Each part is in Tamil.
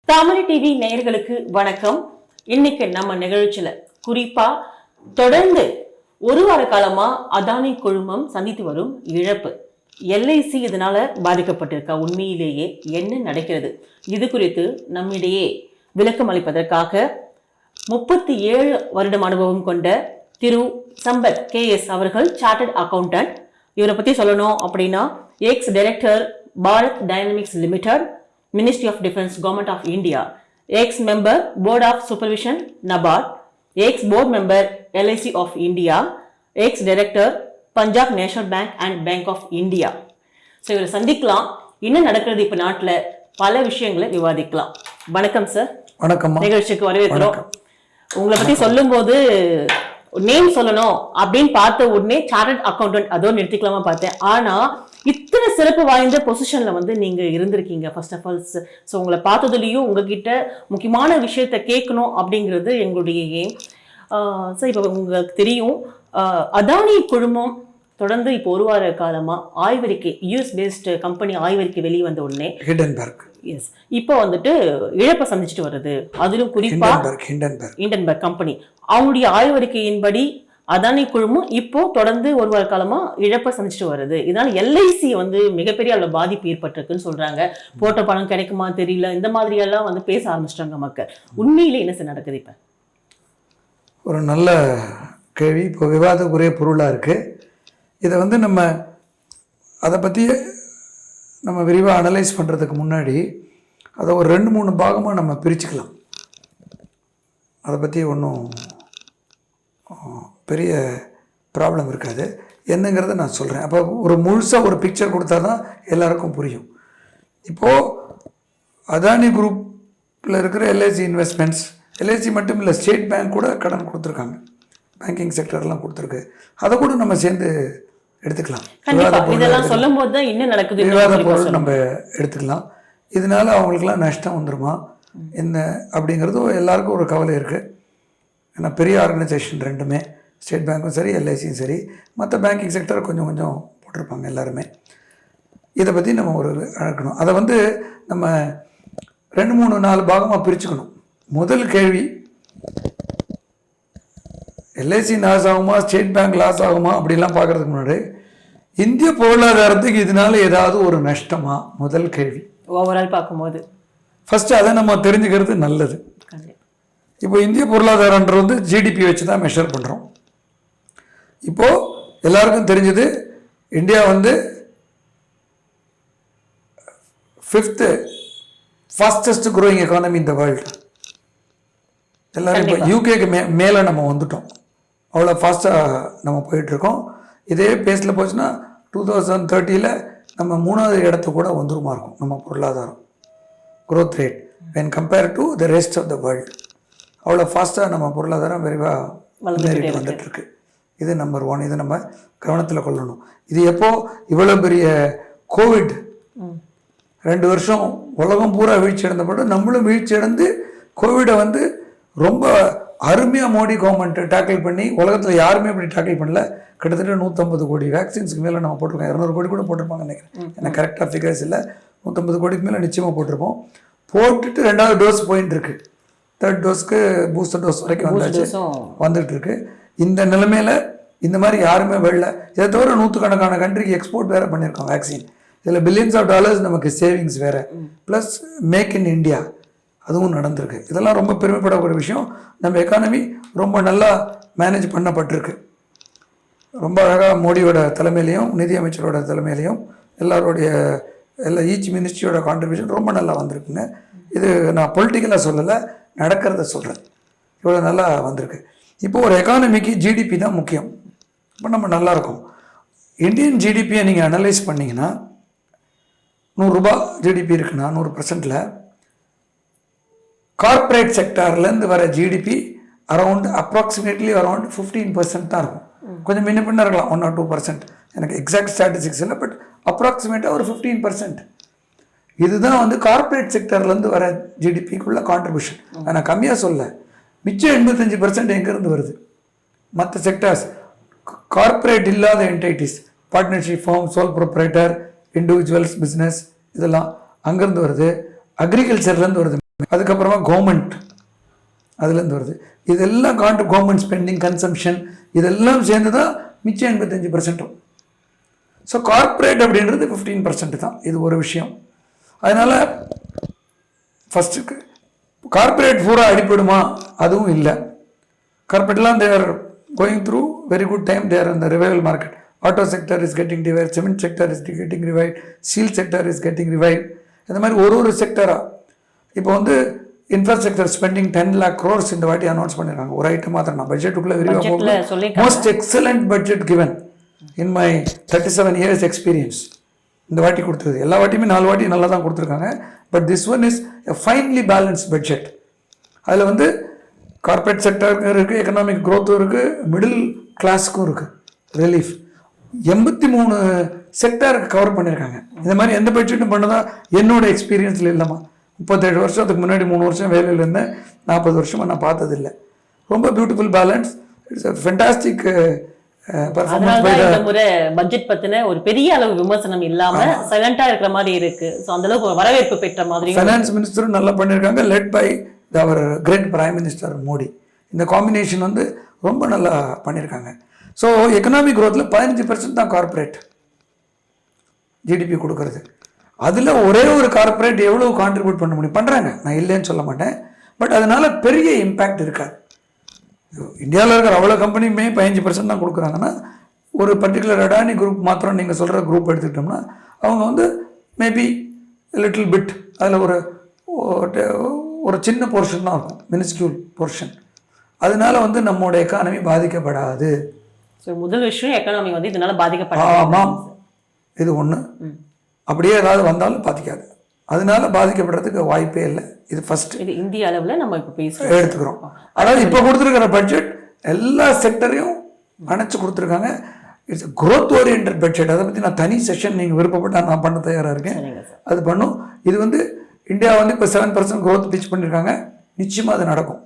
தாமரை டிவி நேயர்களுக்கு வணக்கம். இன்னைக்கு நம்ம நிகழ்ச்சியில குறிப்பா தொடர்ந்து ஒரு வார காலமா அதானி குழுமம் சந்தித்து வரும் இழப்பு, எல்ஐசி இதனால பாதிக்கப்பட்டிருக்கா, உண்மையிலேயே என்ன நடக்கிறது, இது குறித்து நம்மிடையே விளக்கம் அளிப்பதற்காக 37 வருடம் அனுபவம் கொண்ட திரு சம்பத் KS அவர்கள் சார்ட்டர்ட் அக்கௌண்டன்ட். இவரை பத்தி சொல்லணும் அப்படின்னா X director Bharat dynamics limited, Ministry of Defence, Government of India, ex-member Board of Supervision, NABARD, ex-board member LIC of India, ex-director Punjab National Bank and Bank of India. So இவரை சந்திக்கலாம், என்ன நடக்கிறது இப்போ நாட்டில், பல விஷயங்களை விவாதிக்கலாம். வணக்கம் சார். வணக்கம். நிகழ்ச்சிக்கு வரவேற்கிறோம். உங்களை பற்றி சொல்லும்போது நேம் சொல்லணும் அப்படின்னு பார்த்த உடனே சார்ட்டர்ட் அக்கௌண்டன்ட் அதோ நிறுத்திக்கலாமா பார்த்தேன். ஆனா இத்தனை சிறப்பு வாய்ந்த பொசிஷன்ல நீங்க இருந்திருக்கீங்க. ஃபர்ஸ்ட் ஆஃப் ஆல் ஸோ உங்களை பார்த்ததுலயும் உங்ககிட்ட முக்கியமான விஷயத்த கேட்கணும் அப்படிங்கிறது எங்களுடைய ஏம். சார் இப்போ உங்களுக்கு தெரியும், அதானி குழுமம் தொடர்ந்து இப்போ ஒரு வார காலமா ஆய்வறிக்கை, யூஎஸ் பேஸ்ட் கம்பெனி ஆய்வறிக்கை வெளியே வந்த உடனே எஸ் இப்போ இழப்பை சந்திச்சுட்டு வருது. அதிலும் குறிப்பா ஹிண்டன்பர்க் கம்பெனி அவங்களுடைய ஆய்வறிக்கையின்படி அதானி குழுமம் இப்போ தொடர்ந்து ஒரு வார காலமா இழப்பை சந்திச்சுட்டு வருது. இதனால எல்ஐசி மிகப்பெரிய அளவு பாதிப்பு ஏற்பட்டிருக்குன்னு சொல்றாங்க. போட்ட பணம் கிடைக்குமா தெரியல, இந்த மாதிரி எல்லாம் பேச ஆரம்பிச்சிட்டாங்க மக்கள். உண்மையிலே என்ன சார் நடக்குது? இப்ப ஒரு நல்ல கேள்வி. இப்போ விவாதக்குரிய பொருளா இருக்கு. இதை நம்ம அதை பற்றி நம்ம விரிவாக அனலைஸ் பண்ணுறதுக்கு முன்னாடி அதை ஒரு 2-3 பாகமாக நம்ம பிரிச்சுக்கலாம். அதை பற்றி ஒன்றும் பெரிய ப்ராப்ளம் இருக்காது. என்னங்கிறத நான் சொல்கிறேன். அப்போ ஒரு முழுசாக ஒரு பிக்சர் கொடுத்தா தான் எல்லாருக்கும் புரியும். இப்போது அதானி குரூப்பில் இருக்கிற எல்ஐசி இன்வெஸ்ட்மெண்ட்ஸ், எல்ஐசி மட்டும் இல்லை, ஸ்டேட் பேங்க் கூட கடன் கொடுத்துருக்காங்க, பேங்கிங் செக்டர்லாம் கொடுத்துருக்கு. அதை கூட நம்ம சேர்ந்து எடுத்துக்கலாம். விவாத பொருள் நம்ம எடுத்துக்கலாம். இதனால அவங்களுக்குலாம் நஷ்டம் வந்துடுமா என்ன அப்படிங்கிறது எல்லாருக்கும் ஒரு கவலை இருக்குது. ஏன்னா பெரிய ஆர்கனைசேஷன் ரெண்டுமே, ஸ்டேட் பேங்க்கும் சரி எல்ஐசியும் சரி, மற்ற பேங்கிங் செக்டரை கொஞ்சம் கொஞ்சம் போட்டிருப்பாங்க எல்லாருமே. இதை பற்றி நம்ம ஒரு அழக்கணும். அதை நம்ம 2-3-4 பாகமாக பிரிச்சுக்கணும். முதல் கேள்வி, எல்ஐசி லாஸ் ஆகுமா, ஸ்டேட் பேங்க் லாஸ் ஆகுமா அப்படிலாம் பார்க்கறதுக்கு முன்னாடி இந்திய பொருளாதாரத்துக்கு இதனால ஏதாவது ஒரு நஷ்டமா, முதல் கேள்வி. ஓவரால் பார்க்கும்போது ஃபர்ஸ்ட் அதை நம்ம தெரிஞ்சுக்கிறது நல்லது. இப்போ இந்திய பொருளாதாரன்றது ஜிடிபி வச்சு தான் மெஷர் பண்ணுறோம். இப்போது எல்லாருக்கும் தெரிஞ்சது, India 5th fastest growing economy in the world. எல்லோரும் இப்போ யூகேக்கு மேலே நம்ம வந்துட்டோம். அவ்வளோ ஃபாஸ்ட்டாக நம்ம போயிட்டுருக்கோம். இதே பேஸில் போச்சுன்னா 2030 நம்ம 3வது இடத்துக்கு கூட வந்துருமா இருக்கும் நம்ம பொருளாதாரம் growth rate when compared to the rest of the world. அவ்வளோ ஃபாஸ்ட்டாக நம்ம பொருளாதாரம் விரைவாக முன்னேறிட்டு வந்துட்டுருக்கு. இது நம்பர் 1. இதை நம்ம கவனத்தில் கொள்ளணும். இது எப்போது இவ்வளோ பெரிய கோவிட் 2 வருஷம் உலகம் பூரா வீழ்ச்சி அடைந்தபோது நம்மளும் வீழ்ச்சி அடைந்து கோவிடை ரொம்ப அருமையாக மோடி கவர்மெண்ட் டேக்கிள் பண்ணி, உலகத்தில் யாருமே இப்படி டேக்கிள் பண்ணல. கிட்டத்தட்ட 150 கோடி வேக்சின்ஸுக்கு மேலே நம்ம போட்டிருக்கோம். 200 கோடி கூட போட்டிருப்பாங்க நினைக்கிறேன். எனக்கு கரெக்டாக ஃபிகர்ஸ் இல்லை. 150 கோடிக்கு மேலே நிச்சயமாக போட்டிருப்போம். போட்டுட்டு 2வது டோஸ் போயிட்டு இருக்கு. 3rd டோஸ்க்கு பூஸ்டர் டோஸ் வரைக்கும் வந்துட்டு இருக்கு. இந்த நிலைமையில் இந்த மாதிரி யாருமே வெள்ள. இதை தவிர 100கணக்கான கண்ட்ரிக்கு எக்ஸ்போர்ட் வேறு பண்ணியிருக்கோம் வேக்சின். இதில் பில்லியன்ஸ் ஆஃப் டாலர்ஸ் நமக்கு சேவிங்ஸ் வேறு, ப்ளஸ் மேக் இன் இண்டியா அதுவும் நடந்திருக்கு. இதெல்லாம் ரொம்ப பெருமைப்படக்கூடிய விஷயம். நம்ம எக்கானமி ரொம்ப நல்லா மேனேஜ் பண்ணப்பட்டிருக்கு. ரொம்ப அழகாக மோடியோட தலைமையிலையும் நிதியமைச்சரோட தலைமையிலையும் ஈச் மினிஸ்ட்ரியோட கான்ட்ரிபியூஷன் ரொம்ப நல்லா வந்திருக்குங்க. இது நான் பொலிட்டிக்கலாக சொல்லலை, நடக்கிறத சொல்கிறேன். இவ்வளோ நல்லா வந்திருக்கு. இப்போது ஒரு எக்கானமிக்கு ஜிடிபி தான் முக்கியம். இப்போ நம்ம நல்லாயிருக்கோம். இந்தியன் ஜிடிபியை நீங்கள் அனலைஸ் பண்ணிங்கன்னா, 100 ரூபா ஜிடிபி இருக்குன்னா 100%ல் கார்ப்பரேட் செக்டார்லேருந்து வர ஜிடிபி அப்ராக்சிமேட்லி அரௌண்ட் 15% தான் இருக்கும். கொஞ்சம் முன்ன பின்ன இருக்கலாம், 1 or 2%. எனக்கு எக்ஸாக்ட் ஸ்டாட்டிஸ்டிக்ஸ் இல்லை, பட் அப்ராக்சிமேட்டாக ஒரு 15%. இதுதான் கார்ப்பரேட் செக்டர்லேருந்து வர ஜிடிபிக்குள்ள கான்ட்ரிபியூஷன். நான் கம்மியாக சொல்ல, மிச்சம் 85% எங்கேருந்து வருது? மற்ற செக்டர்ஸ், கார்ப்பரேட் இல்லாத entities, partnership firm, sole proprietor, individuals business, இதெல்லாம் அங்கேருந்து வருது. அக்ரிகல்ச்சர்லேருந்து வருது. அதுக்கப்புறமா கவர்மெண்ட் அதுலேருந்து வருது. இதெல்லாம் கவர்மெண்ட் ஸ்பெண்டிங், கன்சம்ஷன் இதெல்லாம் சேர்ந்து தான் மிச்சம் 85%. ஸோ கார்ப்பரேட் அப்படின்றது 15% தான். இது ஒரு விஷயம். அதனால் ஃபஸ்ட்டு கார்ப்பரேட் பூரா அடிப்படுமா? அதுவும் இல்லை. கார்ப்பரேட்லாம் they're going through very good time. There இந்த revival market. Auto sector is getting revive, cement sector is getting revive, steel sector is getting revive. இந்த மாதிரி ஒரு செக்டராக இப்போ வந்து இன்ஃப்ராஸ்ட்ரக்சர் ஸ்பெண்டிங் 10 lakh crores இந்த வாட்டி அனௌன்ஸ் பண்ணியிருக்காங்க. ஒரு ஐட்டம் மாத்திரம். நான் பட்ஜெட்டுக்குள்ளே விரிவாக போகுது. Most excellent budget given in my 37 years experience. இந்த வாட்டி கொடுத்துருது. எல்லா வாட்டியுமே 4 வாட்டி நல்லா தான் கொடுத்துருக்காங்க. But this one is a finally balanced budget. அதில் வந்து கார்ப்பரேட் செக்டருக்கு இருக்குது, எக்கனாமிக் க்ரோத்தும் இருக்குது, மிடில் கிளாஸுக்கும் இருக்குது ரிலீஃப். 83 செக்டருக்கு கவர் பண்ணியிருக்காங்க. இந்த மாதிரி எந்த பட்ஜெட்டும் பண்ணதா என்னோட எக்ஸ்பீரியன்ஸில் இல்லைம்மா. 37 வருஷத்துக்கு முன்னாடி 3 வருஷம் வேலையில் இருந்தேன். 40 வருஷமாக நான் பார்த்ததில்லை. ரொம்ப beautiful balance. It's a fantastic budget பத்தின ஒரு பெரிய அளவு விமர்சனம் இல்லாம சைலண்டா இருக்கிற மாதிரி இருக்கு. சோ அந்த அளவுக்கு வரவேற்பு பெற்ற மாதிரி. ஃபைனான்ஸ் மினிஸ்டரும் நல்லா பண்ணியிருக்காங்க, led by our great prime minister Modi. இந்த காம்பினேஷன் வந்து ரொம்ப நல்லா பண்ணியிருக்காங்க. ஸோ எக்கனாமிக் க்ரோத்தில் 15% தான் கார்ப்பரேட் ஜிடிபி கொடுக்கறது. அதில் ஒரே ஒரு கார்ப்பரேட் எவ்வளோ கான்ட்ரிபியூட் பண்ண முடியும்? பண்ணுறாங்க, நான் இல்லைன்னு சொல்ல மாட்டேன். பட் அதனால் பெரிய இம்பேக்ட் இருக்காது. இந்தியாவில் இருக்கிற அவ்வளோ கம்பெனியுமே 15% தான் கொடுக்குறாங்கன்னா, ஒரு பர்டிகுலர் அடானி குரூப் மாத்திரம் நீங்கள் சொல்கிற குரூப் எடுத்துக்கிட்டோம்னா அவங்க வந்து மேபி லிட்டில் பிட் அதில் ஒரு சின்ன போர்ஷன் தான் இருக்கும், மினிஸ்கியூல் போர்ஷன். அதனால வந்து நம்மளோட எக்கானமி பாதிக்கப்படாது. ஸோ முதல் விஷயம் எக்கானமி வந்து இதனால பாதிக்கப்படாது. ஆமாம், இது ஒன்று. அப்படியே ஏதாவது வந்தாலும் பாதிக்காது. அதனால பாதிக்கப்படுறதுக்கு வாய்ப்பே இல்லை. இது ஃபர்ஸ்ட். இது இந்திய அளவில் நம்ம இப்போ எடுத்துக்கிறோம். அதாவது இப்போ கொடுத்துருக்கிற பட்ஜெட் எல்லா செக்டரையும் அணைச்சு கொடுத்துருக்காங்க. It's growth orient budget. அதை பற்றி நான் தனி செஷன் நீங்கள் விருப்பப்பட்டால் நான் பண்ண தயாராக இருக்கேன். அது பண்ணும். இது வந்து இந்தியா வந்து இப்போ 7% க்ரோத் பிச் பண்ணியிருக்காங்க. நிச்சயமாக அது நடக்கும்.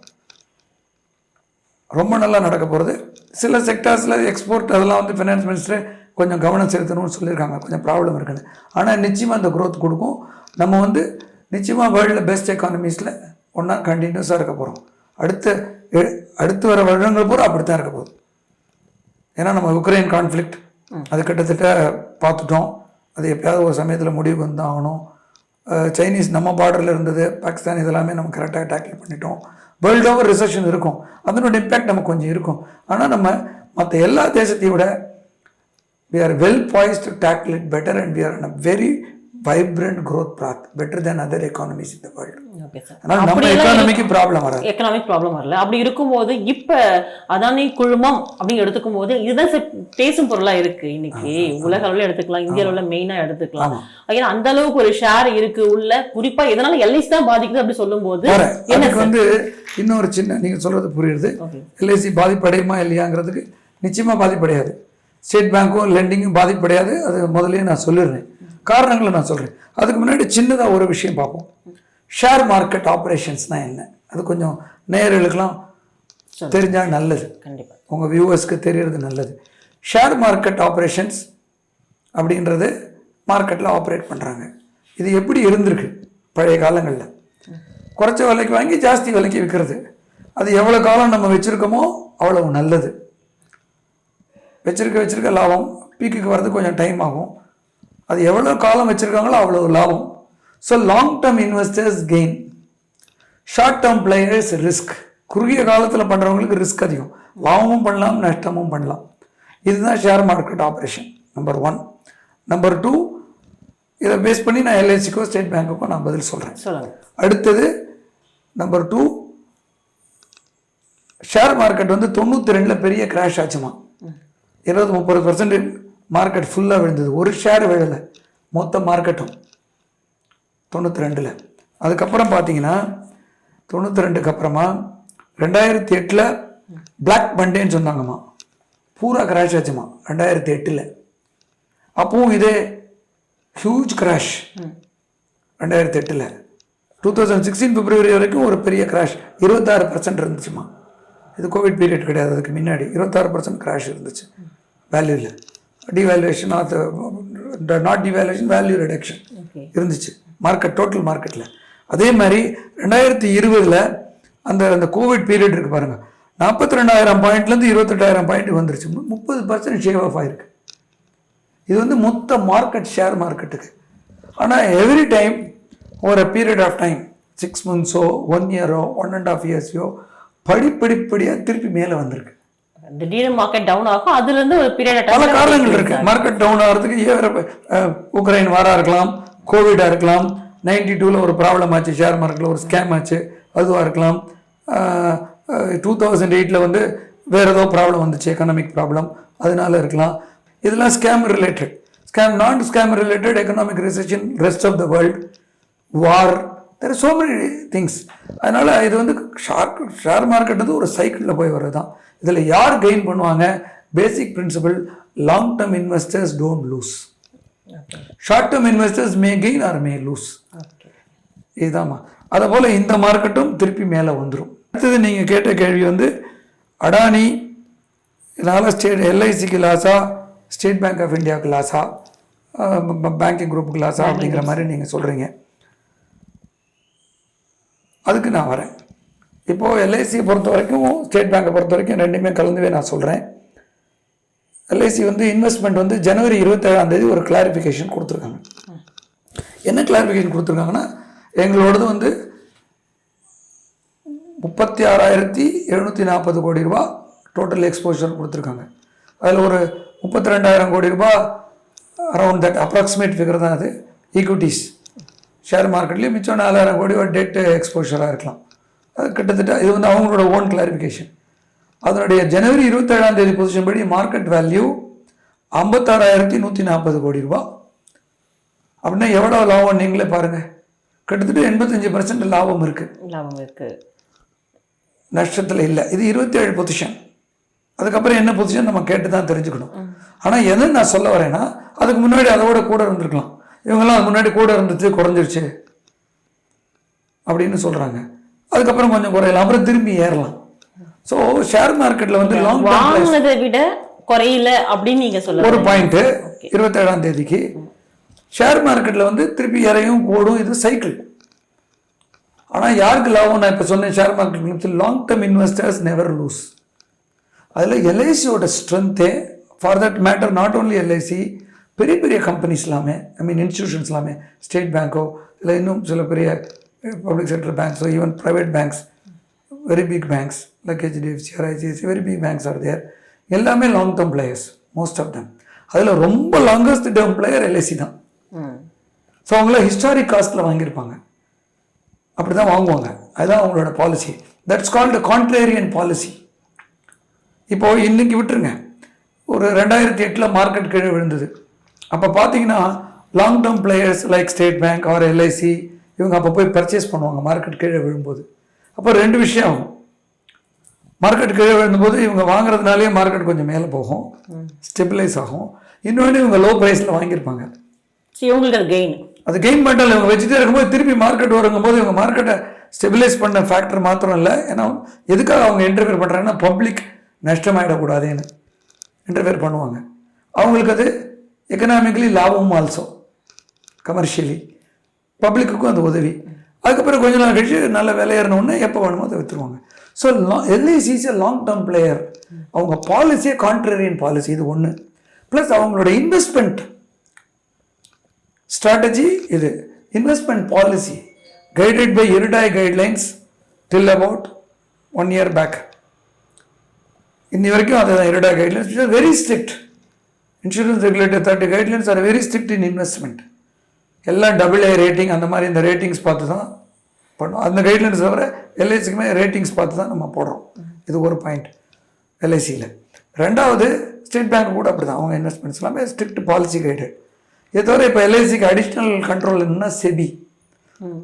ரொம்ப நல்லா நடக்க போகிறது. சில செக்டர்ஸில் எக்ஸ்போர்ட் அதெல்லாம் வந்து ஃபினான்ஸ் மினிஸ்டர் கொஞ்சம் கவனம் செலுத்தணும்னு சொல்லியிருக்காங்க. கொஞ்சம் ப்ராப்ளம் இருக்குன்னு. ஆனால் நிச்சயமாக அந்த க்ரோத் கொடுக்கும். நம்ம வந்து நிச்சயமாக வேர்ல்டில் பெஸ்ட் எக்கானமிஸில் ஒன்றா கண்டினியூஸாக இருக்க போகிறோம். அடுத்து வர வருடங்கள் பூரா அப்படி தான் இருக்க போகுது. ஏன்னா நம்ம உக்ரைன் கான்ஃப்ளிக்ட் அது கிட்டத்தட்ட பார்த்துட்டோம். அது எப்போயாவது ஒரு சமயத்தில் முடிவு வந்து ஆகணும். சைனீஸ் நம்ம பார்டரில் இருந்தது, பாகிஸ்தான் இதெல்லாமே நம்ம கரெக்டாக டேக்கிள் பண்ணிட்டோம். வேர்ல்டு ஓவர் ரிசெஷன் இருக்கும். அதனோட இம்பேக்ட் நமக்கு கொஞ்சம் இருக்கும். ஆனால் நம்ம மற்ற எல்லா தேசத்தையும் விட we are well poised to tackle it better and we are on a very vibrant growth path, better than other economies in the world. Okay sir. ஆனால் நம்ம எக்கானமிக்கு ப்ராப்ளம் வராது. எக்கனாமிக் ப்ராப்ளம் வரல. அப்படி இருக்கும்போது இப்போ அதானி குழுமம் அப்படின்னு எடுத்துக்கும் போது இதுதான் பேசும் பொருளா இருக்கு. இன்னைக்கு உலக அளவில் எடுத்துக்கலாம், இந்திய அளவில் மெயினா எடுத்துக்கலாம். ஏன்னா அந்த அளவுக்கு ஒரு ஷேர் இருக்கு உள்ள. குறிப்பா எதனால எல்ஐசி தான் பாதிக்குது அப்படி சொல்லும் போது எனக்கு வந்து இன்னொரு சின்ன நீங்க சொல்றது புரியுது. எல்ஐசி பாதிப்படையுமா இல்லையாங்கிறதுக்கு நிச்சயமா பாதிப்படையாது. ஸ்டேட் பேங்க்கும் லெண்டிங்கும் பாதிப்படையாது. அது முதலே நான் சொல்லிடுறேன். காரணங்களை நான் சொல்கிறேன். அதுக்கு முன்னாடி சின்னதாக ஒரு விஷயம் பார்ப்போம். ஷேர் மார்க்கெட் ஆப்ரேஷன்ஸ்னால் என்ன? அது கொஞ்சம் நேயர்களுக்கெல்லாம் தெரிஞ்சால் நல்லது. கண்டிப்பாக உங்கள் வியூவர்ஸ்க்கு தெரியறது நல்லது. ஷேர் மார்க்கெட் ஆப்ரேஷன்ஸ் அப்படின்றது மார்க்கெட்டில் ஆப்ரேட் பண்ணுறாங்க. இது எப்படி இருந்திருக்கு பழைய காலங்களில்? குறைச்ச விலைக்கு வாங்கி ஜாஸ்தி விலைக்கு விற்கிறது. அது எவ்வளோ காலம் நம்ம வச்சுருக்கோமோ அவ்வளவு நல்லது. வச்சிருக்க லாபம் பீக்குக்கு வரது கொஞ்சம் டைம் ஆகும். அது எவ்வளோ காலம் வச்சுருக்காங்களோ அவ்வளோ லாபம். So long term investors gain, short term players risk. குறுகிய காலத்தில் பண்ணுறவங்களுக்கு ரிஸ்க் அதிகம். லாபமும் பண்ணலாம், நஷ்டமும் பண்ணலாம். இதுதான் share market operation number 1. Number 2, இதை பேஸ் பண்ணி நான் எல்ஐசிக்கோ ஸ்டேட் பேங்க்குக்கோ நான் பதில் சொல்கிறேன். அடுத்தது நம்பர் 2, ஷேர் மார்க்கெட் வந்து 92 பெரிய கிராஷ் ஆச்சுமா. 20-30% மார்க்கெட் ஃபுல்லாக விழுந்தது. ஒரு ஷேர் விழலை, மொத்த மார்க்கெட்டும் 92. அதுக்கப்புறம் பார்த்தீங்கன்னா 92க்கு அப்புறமா 2008 பிளாக் மண்டேன்னு சொன்னாங்கம்மா. பூரா கிராஷ் ஆச்சுமா 2008. அப்பவும் இதே ஹியூஜ் கிராஷ் 2008. 2016 பிப்ரவரி வரைக்கும் ஒரு பெரிய கிராஷ் 26% இருந்துச்சுமா. இது கோவிட் பீரியட் கிடையாது, அதுக்கு முன்னாடி 26% கிராஷ் இருந்துச்சு வேல்யூவில். Devaluation not devaluation, value reduction இருந்துச்சு மார்க்கெட், டோட்டல் மார்க்கெட்டில். அதே மாதிரி 2020 அந்த அந்த கோவிட் பீரியட் இருக்குது பாருங்கள், 42,000 பாயிண்ட்லேருந்து 28,000 பாயிண்ட் வந்துருச்சு. 30% ஷேவ் ஆஃப் ஆகிருக்கு. இது வந்து மொத்த மார்க்கெட், ஷேர் மார்க்கெட்டுக்கு. ஆனால் எவ்ரி டைம் ஒரு பீரியட் ஆஃப் டைம் 6 monthsோ 1 yearோ 1.5 yearsோ படிப்படியாக திருப்பி மேலே வந்திருக்கு. திடீர்னு மார்க்கெட் டவுன் ஆகும், அதுல இருந்து ஒரு பீரியட் பல காரணங்கள் இருக்கு. மார்க்கெட் டவுன் ஆகிறதுக்கு உக்ரைன் வாரா இருக்கலாம், கோவிடா இருக்கலாம், 92 ஒரு ப்ராப்ளம் ஆச்சு ஷேர் மார்க்கெட்டில், ஒரு ஸ்கேம் ஆச்சு அதுவாக இருக்கலாம், 2008 வந்து வேறு ஏதோ ப்ராப்ளம் வந்துச்சு, எக்கனாமிக் ப்ராப்ளம், அதனால இருக்கலாம். இதெல்லாம் ஸ்கேம் ரிலேட்டட். நான் scam related, economic recession, rest of the world, war, there are so many things. அதனால் இது வந்து ஷேர் மார்க்கெட் வந்து ஒரு சைக்கிளில் போய் வர்றது தான். இதில் யார் கெயின் பண்ணுவாங்க? Basic principle, long term investors don't lose, short term investors may gain or may lose. இதுதாம்மா. அதை போல் இந்த மார்க்கெட்டும் திருப்பி மேலே வந்துடும். அடுத்தது நீங்கள் கேட்ட கேள்வி வந்து அடானி இதனால் எல்ஐசிக்கு லாஸா, ஸ்டேட் பேங்க் ஆஃப் இந்தியாவுக்கு லாஸா, பேங்கிங் குரூப்புக்கு லாஸா அப்படிங்கிற மாதிரி நீங்கள் சொல்கிறீங்க. அதுக்கு நான் வரேன். இப்போது எல்ஐசியை பொறுத்த வரைக்கும், ஸ்டேட் பேங்கை பொறுத்த வரைக்கும் ரெண்டுமே கலந்துவே நான் சொல்கிறேன். எல்ஐசி வந்து இன்வெஸ்ட்மெண்ட் வந்து ஜனவரி 27 ஒரு கிளாரிஃபிகேஷன் கொடுத்துருக்காங்க. என்ன கிளாரிஃபிகேஷன் கொடுத்துருக்காங்கன்னா, எங்களோடது வந்து 36,740 கோடி ரூபா டோட்டல் எக்ஸ்போஷர் கொடுத்துருக்காங்க. அதில் ஒரு 32,000 கோடி ரூபா அரவுண்ட் தட் அப்ராக்சிமேட் ஃபிகர் தான் அது ஈக்விட்டிஸ் ஷேர் மார்க்கெட்லேயும், மிச்சம் 4,000 கோடி ஒரு டெட் எக்ஸ்போஷராக இருக்கலாம். அது கிட்டத்தட்ட இது வந்து அவங்களோட ஓன் கிளாரிஃபிகேஷன். அதனுடைய ஜனவரி 27 பொசிஷன் படி மார்க்கெட் வேல்யூ 56,140 கோடி ரூபா. அப்படின்னா எவ்வளோ லாபம் நீங்களே பாருங்கள். கிட்டத்தட்ட 85% லாபம் இருக்குது, நஷ்டத்தில் இல்லை. இது 27 பொசிஷன். அதுக்கப்புறம் என்ன பொசிஷன் நம்ம கேட்டு தான் தெரிஞ்சுக்கணும். ஆனால் எதை நான் சொல்ல வரேன்னா, அதுக்கு முன்னாடி அதோட கூட இருந்திருக்கலாம். இவங்கெல்லாம் அது முன்னாடி கூட இருந்துச்சு, குறைஞ்சிருச்சு அப்படின்னு சொல்கிறாங்க. அதுக்கப்புறம் கொஞ்சம் குறையலாம், அப்புறம் திரும்பி ஏறலாம். ஸோ ஷேர் மார்க்கெட்டில் வந்து லாங் வாங்கினதை விட குறையில அப்படின்னு நீங்கள் சொல்ல ஒரு பாயிண்ட்டு 27 ஷேர் மார்க்கெட்டில் வந்து திருப்பி இறையும் கூடும், இது சைக்கிள். ஆனால் யாருக்கு லாபம்? நான் இப்போ சொன்னேன், share market long term investors never lose. அதில் எல்ஐசியோட ஸ்ட்ரென்த்தே, for that matter not only LIC, பெரிய பெரிய கம்பெனிஸ் எல்லாமே, ஐ மீன் இன்ஸ்டிடியூஷன்ஸ் எல்லாமே, ஸ்டேட் பேங்க்கோ இல்லை இன்னும் சில பெரிய பப்ளிக் செக்டர் பேங்க்ஸோ, even private banks, very big banks like HDFC or ICICI, very big banks are there. எல்லாமே long term players most of them. அதில் ரொம்ப லாங்கஸ்ட் டேர்ம் பிளேயர் எல்ஐசி தான். ஸோ அவங்கள ஹிஸ்டாரிக் காஸ்ட்டில் வாங்கியிருப்பாங்க, அப்படி தான் வாங்குவாங்க. அதுதான் அவங்களோட policy. That's called contrarian policy. இப்போது இன்றைக்கி விட்டுருங்க, ஒரு 2008 மார்க்கெட் கீழே விழுந்தது. அப்போ பார்த்தீங்கன்னா long term players like State Bank or LIC இவங்க அப்போ போய் பர்ச்சேஸ் பண்ணுவாங்க மார்க்கெட் கீழே விழும்போது. அப்போ 2 விஷயம் ஆகும். மார்க்கெட் கீழே விழும்போது இவங்க வாங்குறதுனாலே மார்க்கெட் கொஞ்சம் மேலே போகும், ஸ்டெபிலைஸ் ஆகும். இன்னொன்று இவங்க லோ ப்ரைஸில் வாங்கியிருப்பாங்க, அது கெயின் பண்ணல. இவங்க வச்சுட்டே இருக்கும்போது திருப்பி மார்க்கெட் வருங்கும்போது இவங்க மார்க்கெட்டை ஸ்டெபிலைஸ் பண்ண ஃபேக்டர் மாத்திரம் இல்லை. ஏன்னா எதுக்காக அவங்க இன்டர்ஃபியர் பண்ணுறாங்கன்னா, பப்ளிக் நஷ்டமாயிடக்கூடாதுன்னு இன்டர்ஃபியர் பண்ணுவாங்க. அவங்களுக்கு அது எக்கனாமிக்கலி லாபமும், ஆல்சோ கமர்ஷியலி பப்ளிக்குக்கும் அது உதவி. அதுக்கப்புறம் கொஞ்ச நாள் கழிச்சு நல்ல விலையேறினோடனே எப்போ வேணுமோ அதை விற்றுருவாங்க. So LIC is a long term player. அவங்க பாலிசியே கான்ட்ரேரியன் பாலிசி, இது ஒன்று. ப்ளஸ் அவங்களோட இன்வெஸ்ட்மெண்ட் ஸ்ட்ராட்டஜி, இது investment policy guided by IRDAI guidelines till about 1 year back. இன்னி வரைக்கும் அதுதான் IRDAI guidelines, very strict. Insurance regulator 30 guidelines are very strict in investment. எல்லாம் AA ரேட்டிங் அந்த மாதிரி இந்த ரேட்டிங்ஸ் பார்த்து தான் பண்ணோம். அந்த கைட்லைன்ஸ் தவிர எல்ஐசிக்குமே ரேட்டிங்ஸ் பார்த்து தான் நம்ம போடுறோம். இது ஒரு பாயிண்ட் எல்ஐசியில். ரெண்டாவது, ஸ்டேட் பேங்க் கூட அப்படி தான், அவங்க இன்வெஸ்ட்மெண்ட்ஸ் எல்லாமே ஸ்ட்ரிக்ட் பாலிசி கைடு. இதை தவிர இப்போ எல்ஐசிக்கு அடிஷ்னல் கண்ட்ரோல் என்னன்னா செபி,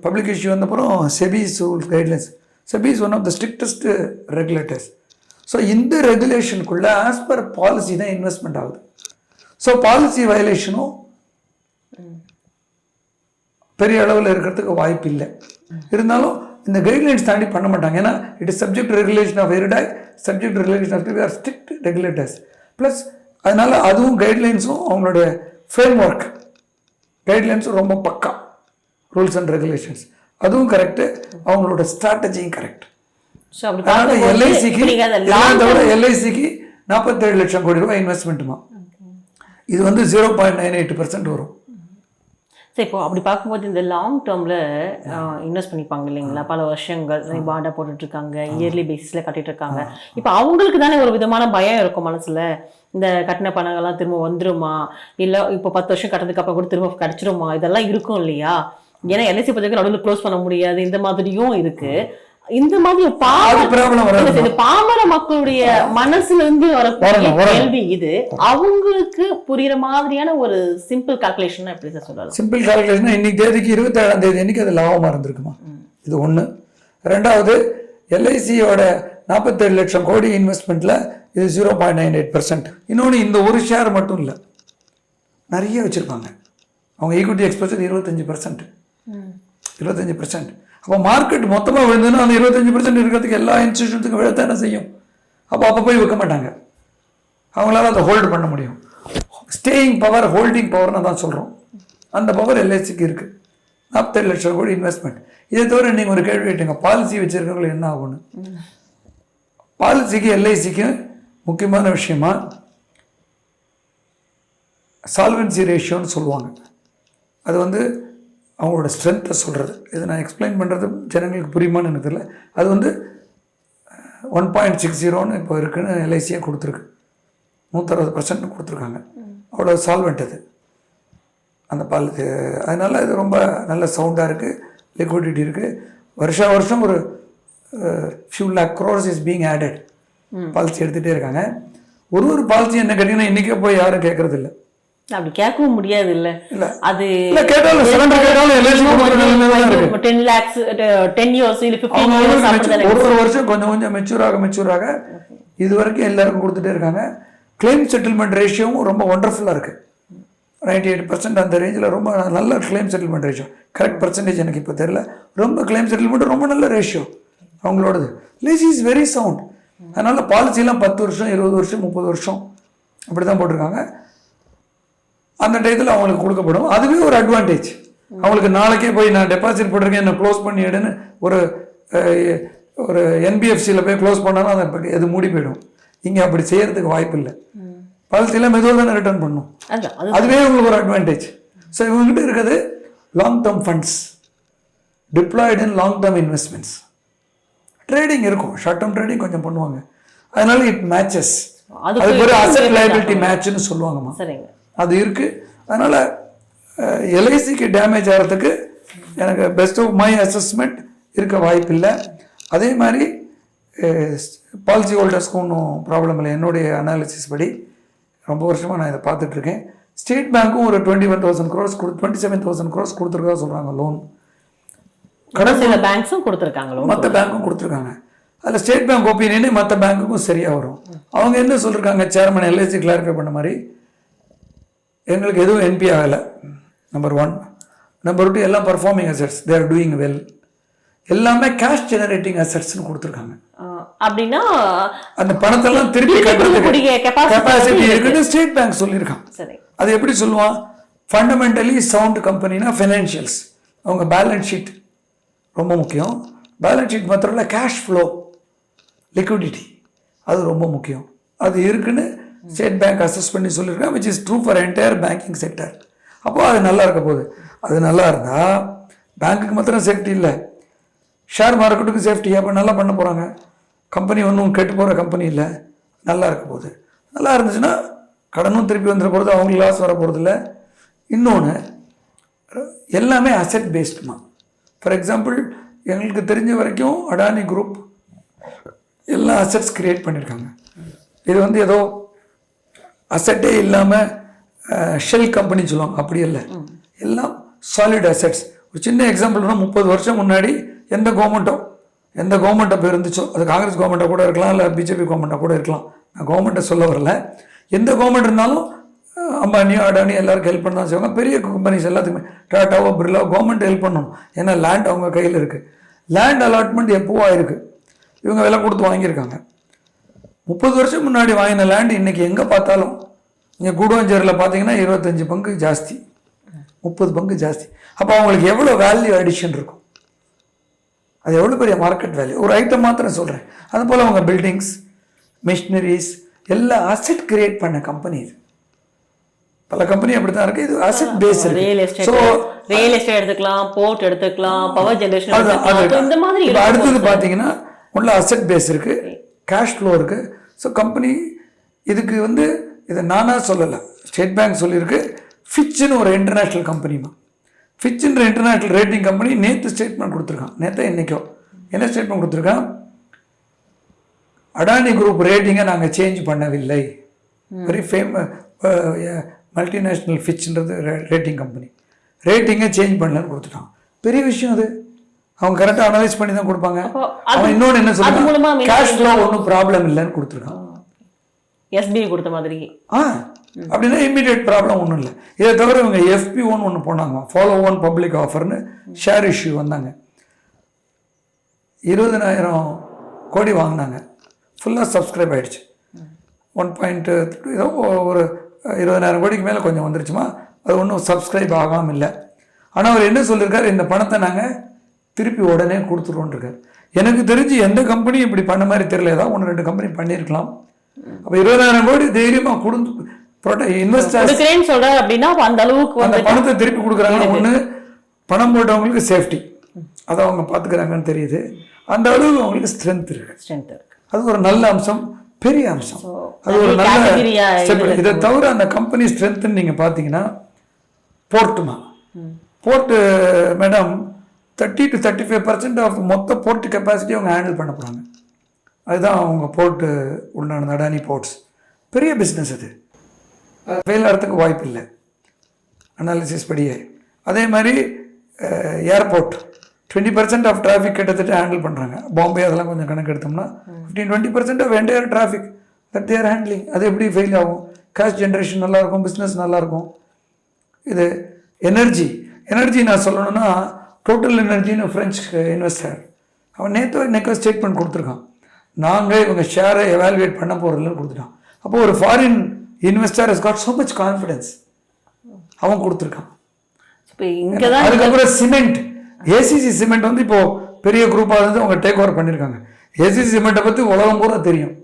பப்ளிக் இஷ்யூ வந்தப்புறம் SEBI rules guidelines. SEBI is one of the strictest regulators. So இந்த ரெகுலேஷனுக்குள்ளே ஆஸ் பர் பாலிசி தான் இன்வெஸ்ட்மெண்ட் ஆகுது. ஸோ பாலிசி வயலேஷனும் பெரிய அளவில் இருக்கிறதுக்கு வாய்ப்பு இல்லை. இருந்தாலும் இந்த கைட்லைன்ஸ் தாண்டி பண்ண மாட்டாங்க. ஏன்னா it is subject regulation of IRDAI, subject regulation of our strict regulators. Plus அதனால் அதுவும் கைட்லைன்ஸும் அவங்களுடைய ஃப்ரேம் ஒர்க் கைட்லைன்ஸும் ரொம்ப பக்கா ரூல்ஸ் அண்ட் ரெகுலேஷன்ஸ். அதுவும் கரெக்டு, அவங்களோட ஸ்ட்ராட்டஜியும் கரெக்ட். ஸோ அப்படி அதனால பார்க்கும்போது எல்ஐசிக்கு நீங்க அதை long இதோட எல்ஐசிக்கு 47 லட்சம் கோடி ரூபாய் இன்வெஸ்ட்மெண்ட்டுமா. இது வந்து 0.98% வரும். சரி, இப்போ அப்படி பார்க்கும்போது இந்த லாங் டேர்மில் இன்வெஸ்ட் பண்ணிப்பாங்க இல்லைங்களா, பல வருஷங்கள் பாண்டா போட்டுட்டு இருக்காங்க, இயர்லி பேசிஸில் கட்டிட்டு இருக்காங்க. இப்போ அவங்களுக்கு தானே ஒரு விதமான பயம் இருக்கும் மனசுல, இந்த கட்டின பணங்கள்லாம் திரும்ப வந்துருமா, இல்லை இப்போ 10 வருஷம் கட்டதுக்கு அப்புறம் கூட திரும்ப கிடைச்சிருமா, இதெல்லாம் இருக்கும் இல்லையா. ஏன்னா எல்ஐசி பத்திரிக்கை நடுவில் க்ளோஸ் பண்ண முடியாது, இந்த மாதிரியும் இருக்கு. இந்த மாதிரி பாமர மக்களுடைய மனசுல இருந்து வர கேள்வி இது, அவங்களுக்கு புரியுற மாதிரியான ஒரு சிம்பிள் கால்குலேஷன் எப்படி சார் சொல்லலாம்? சிம்பிள் கால்குலேஷன் இன்னைக்கு தேதிக்கு 27ஆம் தேதி அன்னைக்கு அது லாபமா இருந்திருக்குமா, இது ஒண்ணு. ரெண்டாவது, எல்ஐசியோட 47 லட்சம் கோடி இன்வெஸ்ட்மெண்ட்ல இது 0.98%. இன்னொன்று, இந்த ஒரு ஷேர் மட்டும் இல்லை, நிறைய வச்சிருப்பாங்க. அவங்க ஈக்விட்டி எக்ஸ்போசர் 25%. 25%. அப்போ மார்க்கெட் மொத்தமாக விழுந்ததுன்னா அந்த 25% இருக்கிறதுக்கு எல்லா இன்ஸ்டியூஷன்ஸுக்கும் விழத்தான் என்ன செய்யும். அப்போ போய் விற்க மாட்டாங்க, அவங்களால அதை ஹோல்டு பண்ண முடியும். ஸ்டேயிங் பவர், ஹோல்டிங் பவர்னு தான் சொல்கிறோம். அந்த பவர் எல்ஐசிக்கு இருக்குது. 47 லட்சம் கோடி இன்வெஸ்ட்மெண்ட். இதை தவிர நீங்கள் ஒரு கேள்வி கேட்டீங்க, பாலிசி வச்சுருக்கவங்களுக்கு என்ன ஆகும்னு. பாலிசிக்கு எல்ஐசிக்கு முக்கியமான விஷயமா சால்வன்சி ரேஷியோன்னு சொல்லுவாங்க. அது வந்து அவங்களோட ஸ்ட்ரென்த்தை சொல்கிறது. இதை நான் எக்ஸ்பிளைன் பண்ணுறது ஜனங்களுக்கு புரியுமான்னு எனக்கு தெரியல. அது வந்து 1.60ன்னு இப்போ இருக்குன்னு எல்ஐசியாக கொடுத்துருக்கு. 160% கொடுத்துருக்காங்க. அவ்வளோ சால்வெண்ட் அது அந்த பாலிசி. அதனால் இது ரொம்ப நல்ல சவுண்டாக இருக்குது, லிக்விடிட்டி இருக்குது. வருஷம் ஒரு few lakh crores is being added. Policy எடுத்துகிட்டே இருக்காங்க. ஒரு பாலிசி என்ன கேட்டிங்கன்னா இன்றைக்கே போய் யாரும் கேட்குறது இல்லை. அப்படி கேட்கவும் முடியாது இல்ல. அது 10 lakhs 10 years இல்ல 15 years ஒரு வருஷம் கொஞ்சம் மெச்சூராக இது வரைக்கும் எல்லாருக்கும் கொடுத்துட்டே இருக்காங்க. கிளைம் செட்டில்மெண்ட் ரேஷியோவும் ரொம்ப ஒண்டர்ஃபுல்லாக இருக்குது. 98% அந்த ரேஞ்சில் ரொம்ப நல்ல claim settlement ratio. Correct percentage எனக்கு இப்போ தெரியல. ரொம்ப கிளைம் செட்டில்மெண்ட் ரொம்ப நல்ல ரேஷியோ அவங்களோடது. LIC is very sound. அதனால் பாலிசிலாம் 10 வருஷம் 20 வருஷம் 30 வருஷம் அப்படி தான் போட்டிருக்காங்க. அந்த டயத்தில் அவங்களுக்கு கொடுக்கப்படும். அதுவே ஒரு அட்வான்டேஜ். அவங்களுக்கு நாளைக்கே போய் நான் டெபாசிட் போட்டிருக்கேன் என்ன க்ளோஸ் பண்ணி எடுன்னு ஒரு என்பிஎஃப்சியில் போய் க்ளோஸ் பண்ணாலும் அதை எது மூடி போயிடும். இங்கே அப்படி செய்யறதுக்கு வாய்ப்பு இல்லை. பாலிசியெல்லாம் மெதுவாக தானே ரிட்டர்ன் பண்ணும். அதுவே உங்களுக்கு ஒரு அட்வான்டேஜ். ஸோ இவங்ககிட்ட இருக்கிறது லாங் டேர்ம் ஃபண்ட்ஸ் டிப்ளாய்டு இன் லாங் டேர்ம் இன்வெஸ்ட்மெண்ட்ஸ். ட்ரேடிங் இருக்கும், ஷார்ட் டேர்ம் ட்ரேடிங் கொஞ்சம் பண்ணுவாங்க. அதனால இட் மேட்சஸ். அது ஒரு அசெட் லைபிலிட்டி மேட்ச்னு சொல்லுவாங்கம்மா. அது இருக்குது. அதனால் எல்ஐசிக்கு டேமேஜ் ஆகிறதுக்கு எனக்கு பெஸ்ட் ஆஃப் மை அசஸ்மெண்ட் இருக்க வாய்ப்பு இல்லை. அதே மாதிரி பாலிசி ஹோல்டர்ஸ்க்கு ஒன்றும் ப்ராப்ளம் இல்லை. என்னுடைய அனாலிசிஸ் படி ரொம்ப வருஷமாக நான் இதை பார்த்துட்ருக்கேன். ஸ்டேட் பேங்க்கும் ஒரு 21,000 crores 27,000 crores கொடுத்துருக்கா சொல்கிறாங்க லோன். கடைசியில் பேங்க்ஸும் கொடுத்துருக்காங்க, மற்ற பேங்க்கும் கொடுத்துருக்காங்க. அதில் ஸ்டேட் பேங்க் ஒப்பீனியனே மற்ற பேங்க்குக்கும் சரியாக வரும். அவங்க என்ன சொல்லியிருக்காங்க, சேர்மன் எல்ஐசி கிளாரிஃபை பண்ண மாதிரி எங்களுக்கு எதுவும் என்பி ஆகலை. நம்பர் 1. நம்பர் 2, எல்லாம் performing assets, they are doing well. எல்லாமே கேஷ் ஜெனரேட்டிங் அசெட்ஸ்னு கொடுத்துருக்காங்க. அப்படின்னா அந்த பணத்தெல்லாம் திருப்பி கட்டுறதுக்கு கெப்பாசிட்டி இருக்குன்னு ஸ்டேட் பேங்க் சொல்லியிருக்கான். அது எப்படி சொல்லுவான், ஃபண்டமெண்டலி சவுண்ட் கம்பெனினா ஃபினான்ஷியல்ஸ், அவங்க பேலன்ஸ் ஷீட் ரொம்ப முக்கியம். பேலன்ஸ் ஷீட் மாத்திரம் இல்லை, கேஷ் ஃப்ளோ, லிக்விடிட்டி அது ரொம்ப முக்கியம். அது இருக்குன்னு ஸ்டேட் பேங்க் அசஸ் பண்ணி சொல்லியிருக்காங்க, which is true for entire banking sector. அப்போது அது நல்லா இருக்க போகுது. அது நல்லா இருந்தால் பேங்க்குக்கு மாத்திரம் சேஃப்டி இல்லை, ஷேர் மார்க்கெட்டுக்கு சேஃப்டி. அப்போ நல்லா பண்ண போகிறாங்க. கம்பெனி ஒன்றும் கெட்டு போகிற கம்பெனி இல்லை, நல்லா இருக்க போகுது. நல்லா இருந்துச்சுன்னா கடனும் திருப்பி வந்துட போகிறது, அவங்களுக்கு லாஸ் வர போகிறது இல்லை. இன்னொன்று, எல்லாமே அசெட் பேஸ்டுமா. ஃபார் எக்ஸாம்பிள், எங்களுக்கு தெரிஞ்ச வரைக்கும் அடானி குரூப் எல்லா அசெட்ஸ் கிரியேட் பண்ணியிருக்காங்க. இது வந்து ஏதோ அசெட்டே இல்லாமல் ஷெல் கம்பெனி சொல்லுவாங்க, அப்படி இல்லை. எல்லாம் சாலிட் அசெட்ஸ். ஒரு சின்ன எக்ஸாம்பிள்னா 30 வருஷம் முன்னாடி எந்த கவர்மெண்ட்டை இப்போ இருந்துச்சோ, அது காங்கிரஸ் கவர்மெண்ட்டாக கூட இருக்கலாம், இல்லை பிஜேபி கவர்மெண்ட்டாக கூட இருக்கலாம். நான் கவர்மெண்ட்டை சொல்ல வரல. எந்த கவர்மெண்ட் இருந்தாலும் அம்பானியோ அடானியோ எல்லாருக்கும் ஹெல்ப் பண்ண தான் செய்வாங்க. பெரிய கம்பெனிஸ் எல்லாத்துக்குமே, டாட்டாவோ பிர்லாவோ கவர்மெண்ட் ஹெல்ப் பண்ணணும். ஏன்னா லேண்ட் அவங்க கையில் இருக்குது. லேண்ட் அலாட்மெண்ட் எப்போவோ ஆயிருக்கு, இவங்க விலை கொடுத்து வாங்கியிருக்காங்க. 30 வருஷம் முன்னாடி வாங்கின லேண்ட் இன்றைக்கி எங்கே பார்த்தாலும், இங்கே கூடுவாஞ்சேரியில் பார்த்தீங்கன்னா 25 பங்கு ஜாஸ்தி, 30 பங்கு ஜாஸ்தி. அப்போ அவங்களுக்கு எவ்வளோ வேல்யூ அடிஷன் இருக்கும். அது எவ்வளோ பெரிய மார்க்கெட் வேல்யூ. ஒரு ஐட்டம் மாத்திரம் சொல்கிறேன். அது போல் அவங்க பில்டிங்ஸ், மிஷினரிஸ் எல்லா அசெட் கிரியேட் பண்ண கம்பெனி இது. பல கம்பெனி அப்படி தான் இருக்குது. இது asset base. So real estate எடுத்துக்கலாம், போர்ட் எடுத்துக்கலாம், பவர் ஜெனரேஷன் இந்த மாதிரி. அடுத்தது பார்த்தீங்கன்னா உள்ள அசெட் பேஸ் இருக்குது, கேஷ் ஃப்ளோ இருக்குது. ஸோ கம்பெனி இதுக்கு வந்து இதை நானாக சொல்லலை, ஸ்டேட் பேங்க் சொல்லியிருக்கு. ஃபிட்ச்னு ஒரு இன்டர்நேஷ்னல் கம்பெனிமா, ஃபிட்ச்ன்ற இன்டர்நேஷ்னல் ரேட்டிங் கம்பெனி நேற்று ஸ்டேட்மெண்ட் கொடுத்துருக்கான். நேற்று இன்றைக்கோ என்ன ஸ்டேட்மெண்ட் கொடுத்துருக்கான்? அடானி குரூப் ரேட்டிங்கை நாங்கள் சேஞ்ச் பண்ணவில்லை. வெரி மல்டிநேஷ்னல் ஃபிட்ச்ன்றது ரேட்டிங் கம்பெனி, ரேட்டிங்கை சேஞ்ச் பண்ணலன்னு கொடுத்துட்டான். பெரிய விஷயம் அது. அவங்க கரெக்டாக அனலைஸ் பண்ணி தான் கொடுப்பாங்க. அவன் இன்னொன்று என்ன சொல்லுவாங்க, கேஷ் ஃப்ளோ ஒன்றும் ப்ராப்ளம் இல்லைன்னு கொடுத்துருக்கான். எஸ்பிஐ கொடுத்த மாதிரி. அப்படின்னா இம்மிடியேட் ப்ராப்ளம் ஒன்றும் இல்லை. இதை தவிர இவங்க FP1 ஒன்று போனாங்க, ஃபாலோ ஒன் பப்ளிக் ஆஃபர்னு ஷேர் இஷ்யூ வந்தாங்க. 20,000 கோடி வாங்கினாங்க, ஃபுல்லாக சப்ஸ்கிரைப் ஆகிடுச்சு. 1. ஏதோ ஒரு 20,000 கோடிக்கு மேலே கொஞ்சம் வந்துருச்சுமா. அது ஒன்றும் சப்ஸ்கிரைப் ஆகாமல் இல்லை. ஆனால் அவர் என்ன சொல்லியிருக்காரு, இந்த பணத்தை நாங்கள் திருப்பி உடனே கொடுத்துருவோன்னு இருக்கார். எனக்கு தெரிஞ்சு எந்த கம்பெனியும் இப்படி பண்ண மாதிரி தெரியல. ஏதாவது 1-2 கம்பெனி பண்ணியிருக்கலாம். அப்போ 20,000 கோடி தைரியமாக கொடுத்து இன்வெஸ்டர்ஸ் சொல்றாரு அப்படின்னா அந்த அளவுக்கு அந்த பணத்தை திருப்பி கொடுக்குறாங்க. ஒன்று பணம் போட்டவங்களுக்கு சேஃப்டி, அதை அவங்க பார்த்துக்கிறாங்கன்னு தெரியுது. அந்த அளவுக்கு அவங்களுக்கு ஸ்ட்ரென்த் இருக்கு. அது ஒரு நல்ல அம்சம், பெரிய அம்சம். அது ஒரு நல்ல ஸ்டெப். இதை தவிர அந்த கம்பெனி ஸ்ட்ரென்த்னு நீங்கள் பார்த்தீங்கன்னா போர்ட்டுமா, போர்ட்டு மேடம் 30 to 35% ஆஃப் மொத்த போர்ட் கெப்பாசிட்டி அவங்க ஹேண்டில் பண்ண போகிறாங்க. அதுதான் அவங்க போர்ட்டு உண்டான அடானி போர்ட்ஸ். பெரிய பிஸ்னஸ் அது, ஃபெயில் ஆகிறதுக்கு வாய்ப்பு இல்லை அனாலிசிஸ் படியே. அதே மாதிரி ஏர்போர்ட் 20% ஆஃப் டிராஃபிக் கிட்டத்தட்ட ஹேண்டில் பண்ணுறாங்க. பாம்பே அதெல்லாம் கொஞ்சம் கணக்கு எடுத்தோம்னா 15-20% of entire traffic that there handling. அது எப்படி ஃபெயில் ஆகும்? கேஷ் ஜென்ரேஷன் நல்லாயிருக்கும், பிஸ்னஸ் நல்லாயிருக்கும். இது எனர்ஜி நான் சொல்லணும்னா டோட்டல் எனர்ஜின்னு ஃப்ரெஞ்ச் இன்வெஸ்டர் அவன் நேற்று ஸ்டேட்மெண்ட் கொடுத்துருக்கான். நாங்கள் இவங்க ஷேரை எவாலுவேட் பண்ண போகிறதுலன்னு கொடுத்துட்டான். அப்போ ஒரு foreign investor has got so much confidence அவன் கொடுத்துருக்கான். அதுக்கப்புறம் சிமெண்ட், ஏசிசி சிமெண்ட் வந்து இப்போ பெரிய குரூப்பாக இருந்து அவங்க டேக் ஓவர் பண்ணியிருக்காங்க. ஏசிசி சிமெண்ட்டை பற்றி உலகம் பூரா தெரியும்.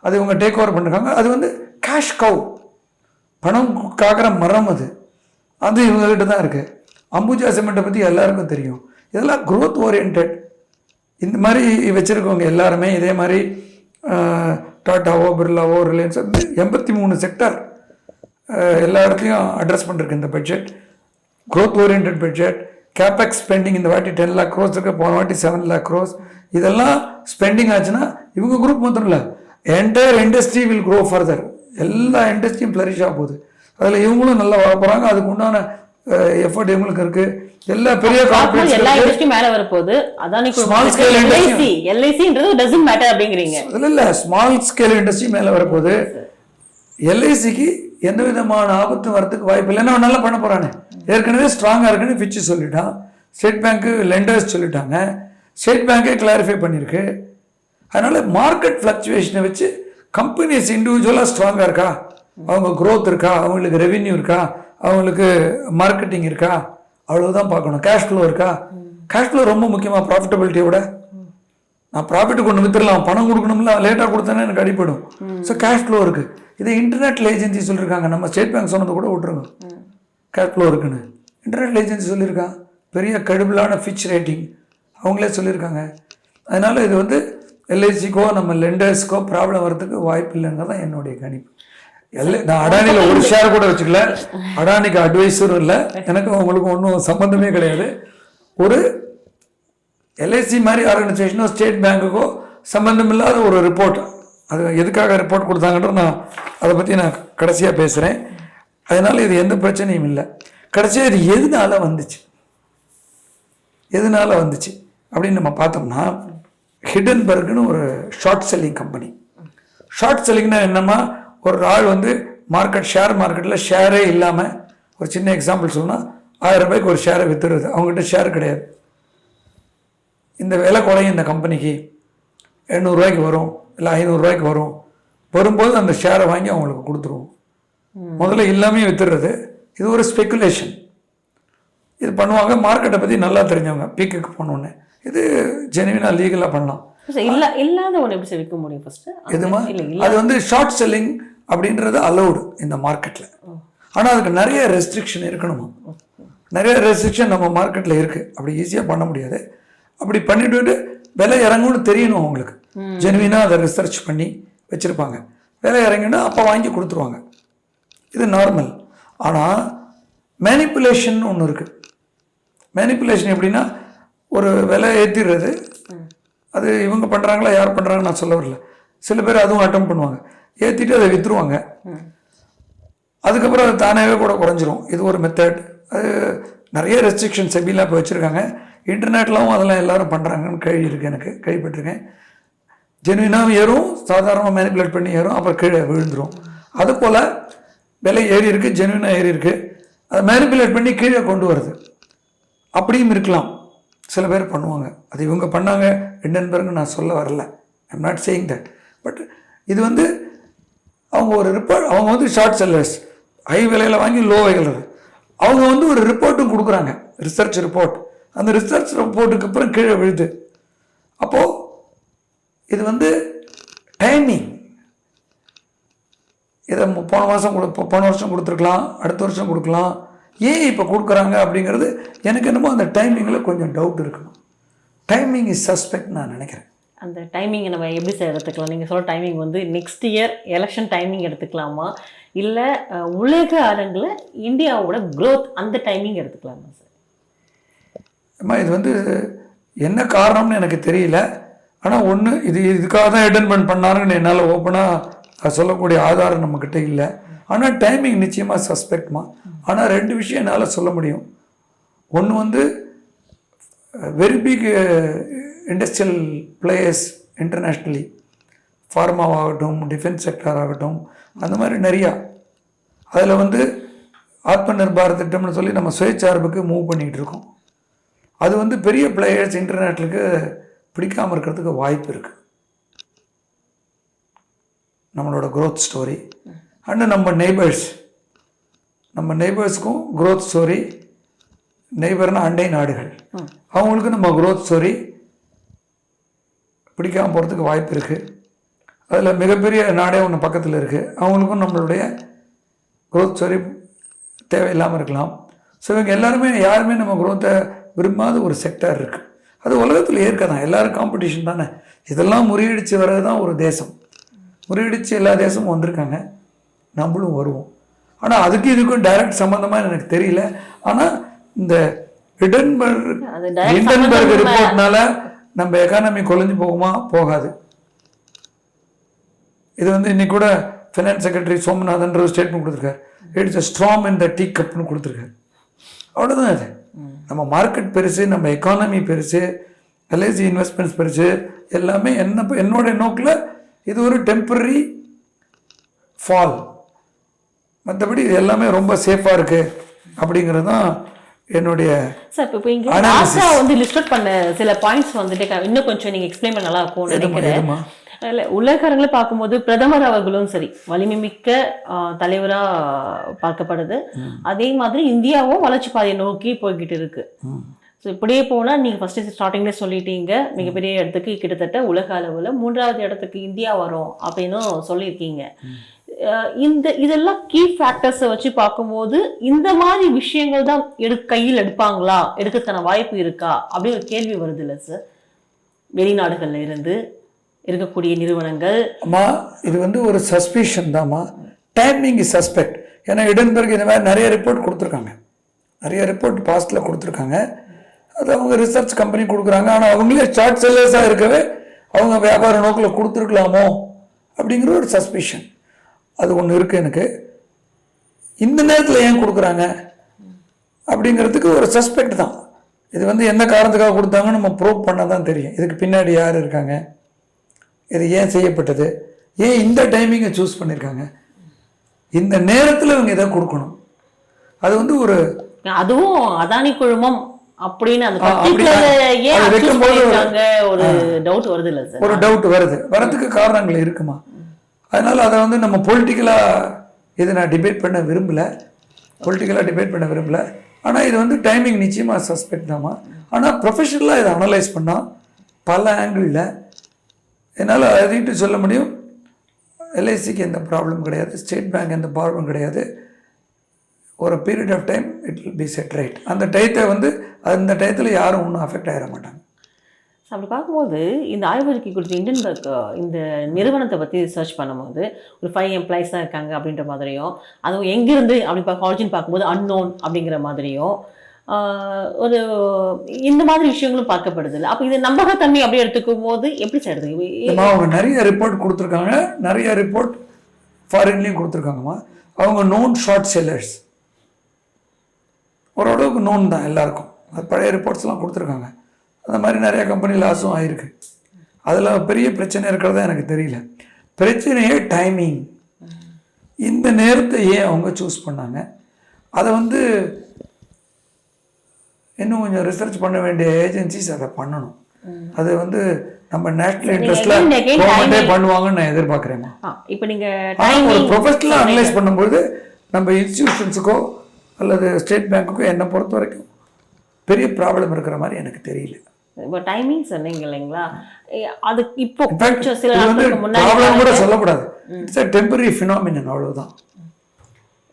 அது இவங்க டேக் ஓவர் பண்ணியிருக்காங்க. அது வந்து கேஷ் கவ், பணம் காக்கிற மரம். அது இவங்ககிட்ட தான் இருக்குது. அம்புஜா சிமெண்ட்டை பற்றி எல்லாருக்கும் தெரியும். இதெல்லாம் க்ரோத் ஓரியன்ட். இந்த மாதிரி வச்சுருக்கவங்க எல்லாருமே இதே மாதிரி டாட்டாவோ பிர்லாவோ ரிலையன்ஸோ 83 செக்டர் எல்லா இடத்துலையும் அட்ரஸ் பண்ணிருக்கு இந்த budget. Growth orient budget. Capex spending இந்த வாட்டி 10 lakh crores இருக்குது, போன வாட்டி 7 lakh crores. இதெல்லாம் ஸ்பெண்டிங் ஆச்சுன்னா இவங்க குரூப் மாத்திரம் இல்லை, entire industry will grow further. எல்லா இண்டஸ்ட்ரியும் ஃப்ளரிஷ் ஆக போகுது. அதில் இவங்களும் நல்லா வர போகிறாங்க. அதுக்கு உண்டான எஃபர்ட் இவங்களுக்கு இருக்கு. எல்லா பெரிய கார்ப்பரேட்ஸ் எல்லா இண்டஸ்ட்ரியும் மேல வர போகுது. அதானி ஸ்மால் ஸ்கேல் இண்டஸ்ட்ரி LICன்றது டசன்ட் மேட்டர் அப்படிங்கறீங்க. இல்ல ஸ்மால் ஸ்கேல் இண்டஸ்ட்ரி மேல வர போகுது. LICக்கு எந்த விதமான ஆபத்தும் வரதுக்கு வாய்ப்பு இல்லை. என்ன நல்லா பண்ண போறானே, ஏற்கனவே ஸ்ட்ராங்கா இருக்குன்னு ஃபிட்ச் சொல்லிட்டான். ஸ்டேட் பேங்க் லெண்டர்ஸ் சொல்லிட்டாங்க. ஸ்டேட் பேங்கே கிளாரிஃபை பண்ணிருக்கு. அதனால மார்க்கெட் ஃபிளக்சுவேஷனை வச்சு கம்பெனிஸ் இண்டிவிஜுவலா ஸ்ட்ராங்கா இருக்கா, அவங்க க்ரோத் இருக்கா, அவங்களுக்கு ரெவென்யூ இருக்கா, அவங்களுக்கு மார்க்கெட்டிங் இருக்கா, அவ்வளவுதான் பார்க்கணும். கேஷ் ஃப்ளோ இருக்கா, கேஷ் ஃப்ளோ ரொம்ப முக்கியமாக ப்ராஃபிட்டபிலிட்டியோட. நான் ப்ராஃபிட் கொண்டு வித்துடலாம், பணம் கொடுக்கணும்ல, லேட்டாக கொடுத்தேன்னா எனக்கு அடிப்படும். ஸோ கேஷ் ஃப்ளோ இருக்குது. இதை இன்டர்நெட் ஏஜென்சி சொல்லியிருக்காங்க. நம்ம ஸ்டேட் பேங்க் சொன்னது கூட விட்டுருங்க, கேஷ் ஃப்ளோ இருக்குன்னு. இன்டர்நெட் ஏஜென்சி சொல்லியிருக்காங்க. பெரிய கடுபிளான ஃபிட்ச் ரேட்டிங் அவங்களே சொல்லியிருக்காங்க. அதனால் இது வந்து LICக்கோ நம்ம லெண்டர்ஸ்க்கோ ப்ராப்ளம் வரதுக்கு வாய்ப்பு இல்லைங்கிறது தான் என்னுடைய கணிப்பு. நான் அடானியில் ஒரு ஷேர் கூட வச்சுக்கல, அடானிக்கு அட்வைஸரும் இல்லை, எனக்கு உங்களுக்கு ஒன்றும் சம்மந்தமே கிடையாது. ஒரு LIC மாதிரி ஆர்கனைசேஷனோ ஸ்டேட் பேங்க்குக்கோ சம்மந்தம் இல்லாத ஒரு ரிப்போர்ட். அது எதுக்காக ரிப்போர்ட் கொடுத்தாங்கன்ற நான் அதை பற்றி நான் கடைசியாக பேசுகிறேன். அதனால் இது எந்த பிரச்சனையும் இல்லை. கடைசியாக இது எதனால வந்துச்சு அப்படின்னு நம்ம பார்த்தோம்னா, ஹிடன்பர்க்னு ஒரு ஷார்ட் செல்லிங் கம்பெனி. ஷார்ட் செல்லிங்னா என்னமா, ஒரு ஆள் வந்து ஷேர் மார்க்கெட்டில் ஷேரே இல்லாமல், ஒரு சின்ன எக்ஸாம்பிள் சொன்னால் 1000 ரூபாய்க்கு ஒரு ஷேரை வித்துடுறது. அவங்ககிட்ட ஷேர் கிடையாது. இந்த விலை குறையும் இந்த கம்பெனிக்கு 800 ரூபாய்க்கு வரும், இல்லை 500 ரூபாய்க்கு வரும். வரும்போது அந்த ஷேரை வாங்கி அவங்களுக்கு கொடுத்துருவோம். முதல்ல எல்லாமே வித்துடுறது. இது ஒரு ஸ்பெக்குலேஷன். இது பண்ணுவாங்க. மார்க்கெட்டை பற்றி நல்லா தெரிஞ்சவங்க பீக்குக்கு போனோடனே இது ஜெனுவினாக லீகலாக பண்ணலாம். இல்லாத ஒன்று எப்படி விற்க முடியும் ஃபர்ஸ்ட்? எதுமா அது வந்து ஷார்ட் செல்லிங் அப்படின்றது அலௌடு இந்த மார்க்கெட்டில். ஆனால் அதுக்கு நிறைய ரெஸ்ட்ரிக்ஷன் இருக்கணுமா, நிறைய ரெஸ்ட்ரிக்ஷன் நம்ம மார்க்கெட்டில் இருக்குது. அப்படி ஈஸியாக பண்ண முடியாது. அப்படி பண்ணிட்டு விலை இறங்கும்னு தெரியணும் அவங்களுக்கு. ஜெனுவினாக அதை ரிசர்ச் பண்ணி வச்சுருப்பாங்க. விலை இறங்கினா அப்போ வாங்கி கொடுத்துருவாங்க. இது நார்மல். ஆனால் மேனிப்புலேஷன் ஒன்று இருக்குது. மேனிப்புலேஷன் எப்படின்னா ஒரு விலை ஏற்றிடுறது. அது இவங்க பண்ணுறாங்களா யார் பண்ணுறாங்கன்னு நான் சொல்ல வரல. சில பேர் அதுவும் அட்டம் பண்ணுவாங்க, ஏற்றிட்டு அதை விற்றுருவாங்க. அதுக்கப்புறம் அது தானாகவே கூட குறைஞ்சிரும். இது ஒரு மெத்தட். அது நிறைய ரெஸ்ட்ரிக்ஷன் செபிலாம் இப்போ வச்சுருக்காங்க. இன்டர்நெட்லாம் அதெல்லாம் எல்லோரும் பண்ணுறாங்கன்னு எனக்கு கேள்விப்பட்டிருக்கேன். ஜெனுவினாக ஏறும், சாதாரணமாக மேனிப்புலேட் பண்ணி ஏறும், அப்புறம் கீழே விழுந்துடும். அதுபோல் விலை ஏறி இருக்குது, ஜெனுவினாக ஏறி இருக்குது, அதை மேனிப்புலேட் பண்ணி கீழே கொண்டு வருது. அப்படியும் இருக்கலாம். சில பேர் பண்ணுவாங்க. அது இவங்க பண்ணாங்க ஹிண்டன்பர்க் நான் சொல்ல வரல. I'm not saying that. But இது வந்து அவங்க ஒரு ரிப்போர்ட், அவங்க வந்து ஷார்ட் செல்லர்ஸ், ஹை விலையில் வாங்கி லோ விலையில் அவங்க வந்து ஒரு ரிப்போர்ட்டும் கொடுக்குறாங்க, ரிசர்ச் ரிப்போர்ட். அந்த ரிசர்ச் ரிப்போர்ட்டுக்கு அப்புறம் கீழே விழுது. அப்போது இது வந்து டைமிங். இதை போன வருஷம் கொடுத்துருக்கலாம், அடுத்த வருஷம் கொடுக்கலாம். ஏன் இப்போ கொடுக்குறாங்க அப்படிங்கிறது எனக்கு என்னமோ அந்த டைமிங்கில் கொஞ்சம் டவுட் இருக்கணும். டைமிங் இஸ் சஸ்பெக்ட் நான் நினைக்கிறேன். அந்த டைமிங்கை நம்ம எப்படி சார் எடுத்துக்கலாம்? நீங்கள் சொல்கிற டைமிங் வந்து நெக்ஸ்ட் இயர் எலெக்ஷன் டைமிங் எடுத்துக்கலாமா, இல்லை உலக அரங்கில் இந்தியாவோட க்ரோத் அந்த டைமிங் எடுத்துக்கலாமா சார்? அம்மா இது வந்து என்ன காரணம்னு எனக்கு தெரியல. ஆனால் ஒன்று, இதுக்காக தான் அட்டென்மெண்ட் பண்ணாருன்னு என்னால் ஓப்பனாக சொல்லக்கூடிய ஆதாரம் நம்மக்கிட்ட இல்லை. ஆனால் டைமிங் நிச்சயமாக சஸ்பெக்ட்மா. ஆனால் ரெண்டு விஷயம் என்னால் சொல்ல முடியும். ஒன்று வந்து very big industrial players internationally, ஃபார்மாவாகட்டும், டிஃபென்ஸ் செக்டர் ஆகட்டும், அந்த மாதிரி நிறையா. அதில் வந்து ஆத்ம நிர்பார திட்டம்னு சொல்லி நம்ம சுயசார்புக்கு மூவ் பண்ணிகிட்டு இருக்கோம். அது வந்து பெரிய பிளேயர்ஸ் இன்டர்நெட்டுக்கு பிடிக்காமல் இருக்கிறதுக்கு வாய்ப்பு இருக்குது. நம்மளோட க்ரோத் ஸ்டோரி அண்டு நம்ம நெய்பர்ஸ்க்கும் க்ரோத் ஸ்டோரி. நெய்பர்னா அண்டை நாடுகள், அவங்களுக்கு நம்ம க்ரோத் ஸ்டோரி பிடிக்காமல் போகிறதுக்கு வாய்ப்பு இருக்குது. அதில் மிகப்பெரிய நாடே ஒன்று பக்கத்தில் இருக்குது, அவங்களுக்கும் நம்மளுடைய க்ரோத் ஸ்டோரி தேவையில்லாமல் இருக்கலாம். ஸோ இவங்க யாருமே நம்ம க்ரோத்தை விரும்பாத ஒரு செக்டர் இருக்குது. அது உலகத்தில் ஏற்க தான், எல்லோரும் காம்படிஷன் தானே. இதெல்லாம் முறியடித்து வர்றது தான் ஒரு தேசம். முறியடித்து எல்லா தேசமும் வந்திருக்காங்க, நம்மளும் வருவோம். ஆனால் அதுக்கு இதுக்கும் டைரக்ட் சம்மந்தமாக எனக்கு தெரியல. ஆனால் இந்த ஹிண்டன்பர்க் ரிப்போர்ட்னால நம்ம எக்கானமி குறைஞ்சு போகுமா? போகாது. இது வந்து இன்னைக்கு கூட ஃபினான்ஸ் செக்ரட்டரி சோமநாதன் ஒரு ஸ்டேட்மெண்ட் கொடுத்துருக்காரு. It's a strong in the tea கப்னு கொடுத்துருக்காரு. அவ்வளோதான். அது நம்ம மார்க்கெட் பெருசு, நம்ம எக்கானமி பெருசு, எல்ஐசி இன்வெஸ்ட்மெண்ட்ஸ் பெருசு, எல்லாமே என்னோட நோக்கில் இது ஒரு டெம்பரரி ஃபால். மற்றபடி இது எல்லாமே ரொம்ப சேஃபாக இருக்குது அப்படிங்கிறது தான் என்னுடைய சார். இப்போ இங்கே ஆசா வந்து லிஸ்ட் அவுட் பண்ண சில பாயிண்ட்ஸ் வந்துட்டு இன்னும் கொஞ்சம் நீங்கள் எக்ஸ்பிளைன் பண்ண நல்லா இருக்கும்னு நினைக்கிறேன். இல்லை, உலக அரங்களை பார்க்கும்போது பிரதமர் அவர்களும் சரி வலிமை மிக்க தலைவராக பார்க்கப்படுது. அதே மாதிரி இந்தியாவும் வளர்ச்சி பாதையை நோக்கி போய்கிட்டு இருக்கு. ஸோ இப்படியே போனால் நீங்கள் ஃபஸ்ட்டு ஸ்டார்டிங்லேயே சொல்லிட்டீங்க, மிகப்பெரிய இடத்துக்கு கிட்டத்தட்ட உலக அளவில் 3வது இடத்துக்கு இந்தியா வரும் அப்படின்னு சொல்லியிருக்கீங்க. இதெல்லாம் கீ ஃபேக்டர்ஸை வச்சு பார்க்கும்போது இந்த மாதிரி விஷயங்கள் தான் கையில் எடுப்பாங்களா, எடுக்கிறதுக்கான வாய்ப்பு இருக்கா அப்படின்னு ஒரு கேள்வி வருது இல்லை சார்? வெளிநாடுகளில் இருந்து இருக்கக்கூடிய நிறுவனங்கள். அம்மா இது வந்து ஒரு சஸ்பிஷன் தான்மா. Timing is suspect. ஏன்னா ஹிண்டன்பர்க் இந்த மாதிரி நிறைய ரிப்போர்ட் கொடுத்துருக்காங்க, நிறைய ரிப்போர்ட் பாஸ்டில் கொடுத்துருக்காங்க. அது அவங்க ரிசர்ச் கம்பெனி கொடுக்குறாங்க. ஆனால் அவங்களே ஷார்ட் செல்லர்ஸாக இருக்கவே அவங்க வியாபார நோக்கில் கொடுத்துருக்கலாமோ அப்படிங்கிற ஒரு சஸ்பிஷன் அது ஒன்று இருக்குது எனக்கு. இந்த நேரத்தில் ஏன் கொடுக்குறாங்க அப்படிங்கிறதுக்கு ஒரு சஸ்பெக்ட் தான். இது வந்து எந்த காரணத்துக்காக கொடுத்தாங்கன்னு நம்ம ப்ரூவ் பண்ணால் தான் தெரியும். இதுக்கு பின்னாடி யார் இருக்காங்க, இது ஏன் செய்யப்பட்டது, ஏன் இந்த டைமிங்கை சூஸ் பண்ணியிருக்காங்க, இந்த நேரத்தில் இவங்க இதை கொடுக்கணும். அது வந்து ஒரு அதுவும் அதானி குழுமம் அப்படின்னு ஒரு டவுட் வருது இல்லை சார்? ஒரு டவுட் வரதுக்கு காரணங்கள் இருக்குமா? அதனால் அதை வந்து நம்ம பொலிட்டிக்கலாக இதை நான் டிபேட் பண்ண விரும்பலை. ஆனால் இது வந்து டைமிங் நிச்சயமாக சஸ்பெக்ட் தாம்மா. ஆனால் ப்ரொஃபஷனலாக இதை அனலைஸ் பண்ணால் பல ஆங்கிளில் என்னால் அறிவிட்டு சொல்ல முடியும். எல்ஐசிக்கு எந்த ப்ராப்ளம் கிடையாது, ஸ்டேட் பேங்க் எந்த ப்ராப்ளம் கிடையாது. ஒரு period of time it will be set right. அந்த டயத்தை வந்து அந்த டயத்தில் யாரும் ஒன்றும் அஃபெக்ட் ஆகிட மாட்டாங்க. அப்படி பார்க்கும்போது இந்த ஆய்வறிக்கை கொடுத்த இந்தியன் பேங்க் இந்த நிறுவனத்தை பற்றி ரிசர்ச் பண்ணும்போது ஒரு 5 எம்ப்ளாயிஸ் தான் இருக்காங்க அப்படின்ற மாதிரியும், அதுவும் எங்கேருந்து அப்படி ஆரிஜின் பார்க்கும்போது அன்னோன் அப்படிங்கிற மாதிரியும் ஒரு இந்த மாதிரி விஷயங்களும் பார்க்கப்படுது இல்லை. அப்போ இது நம்பகத்தன்மை அப்படி எடுத்துக்கும் போது எப்படி சார் அவங்க நிறைய ரிப்போர்ட் கொடுத்துருக்காங்க, நிறைய ரிப்போர்ட் ஃபாரின்லேயும் கொடுத்துருக்காங்கம்மா. அவங்க நோன் ஷார்ட் செல்லர்ஸ் ஓரளவுக்கு நோன் தான் எல்லாருக்கும். அது பழைய ரிப்போர்ட்ஸ்லாம் கொடுத்துருக்காங்க. அந்த மாதிரி நிறைய கம்பெனி லாஸும் ஆகிருக்கு. அதில் பெரிய பிரச்சனை இருக்கிறதா எனக்கு தெரியல. பிரச்சனையே டைமிங். இந்த நேரத்தை ஏன் அவங்க சூஸ் பண்ணாங்க, அதை வந்து இன்னும் கொஞ்சம் ரிசர்ச் பண்ண வேண்டிய ஏஜென்சிஸ் அதை பண்ணணும். அது வந்து நம்ம நேஷனல் இன்ட்ரெஸ்ட்ல கவர்மெண்டே பண்ணுவாங்கன்னு நான் எதிர்பார்க்குறேம்மா. இப்போ நீங்கள் ஒரு ப்ரொஃபஷனலாக அனலைஸ் பண்ணும்போது நம்ம இன்ஸ்டிடியூஷன்ஸுக்கோ அல்லது ஸ்டேட் பேங்க்குக்கோ என்னை பொறுத்த வரைக்கும் பெரிய ப்ராப்ளம் இருக்கிற மாதிரி எனக்கு தெரியல. இப்போ டைமிங் சொன்னீங்க இல்லைங்களா, அது இப்போ சில ப்ராப்ளம் கூட சொல்லக்கூடாது. இட்ஸ் a temporary phenomenon, அவ்வளவுதான்.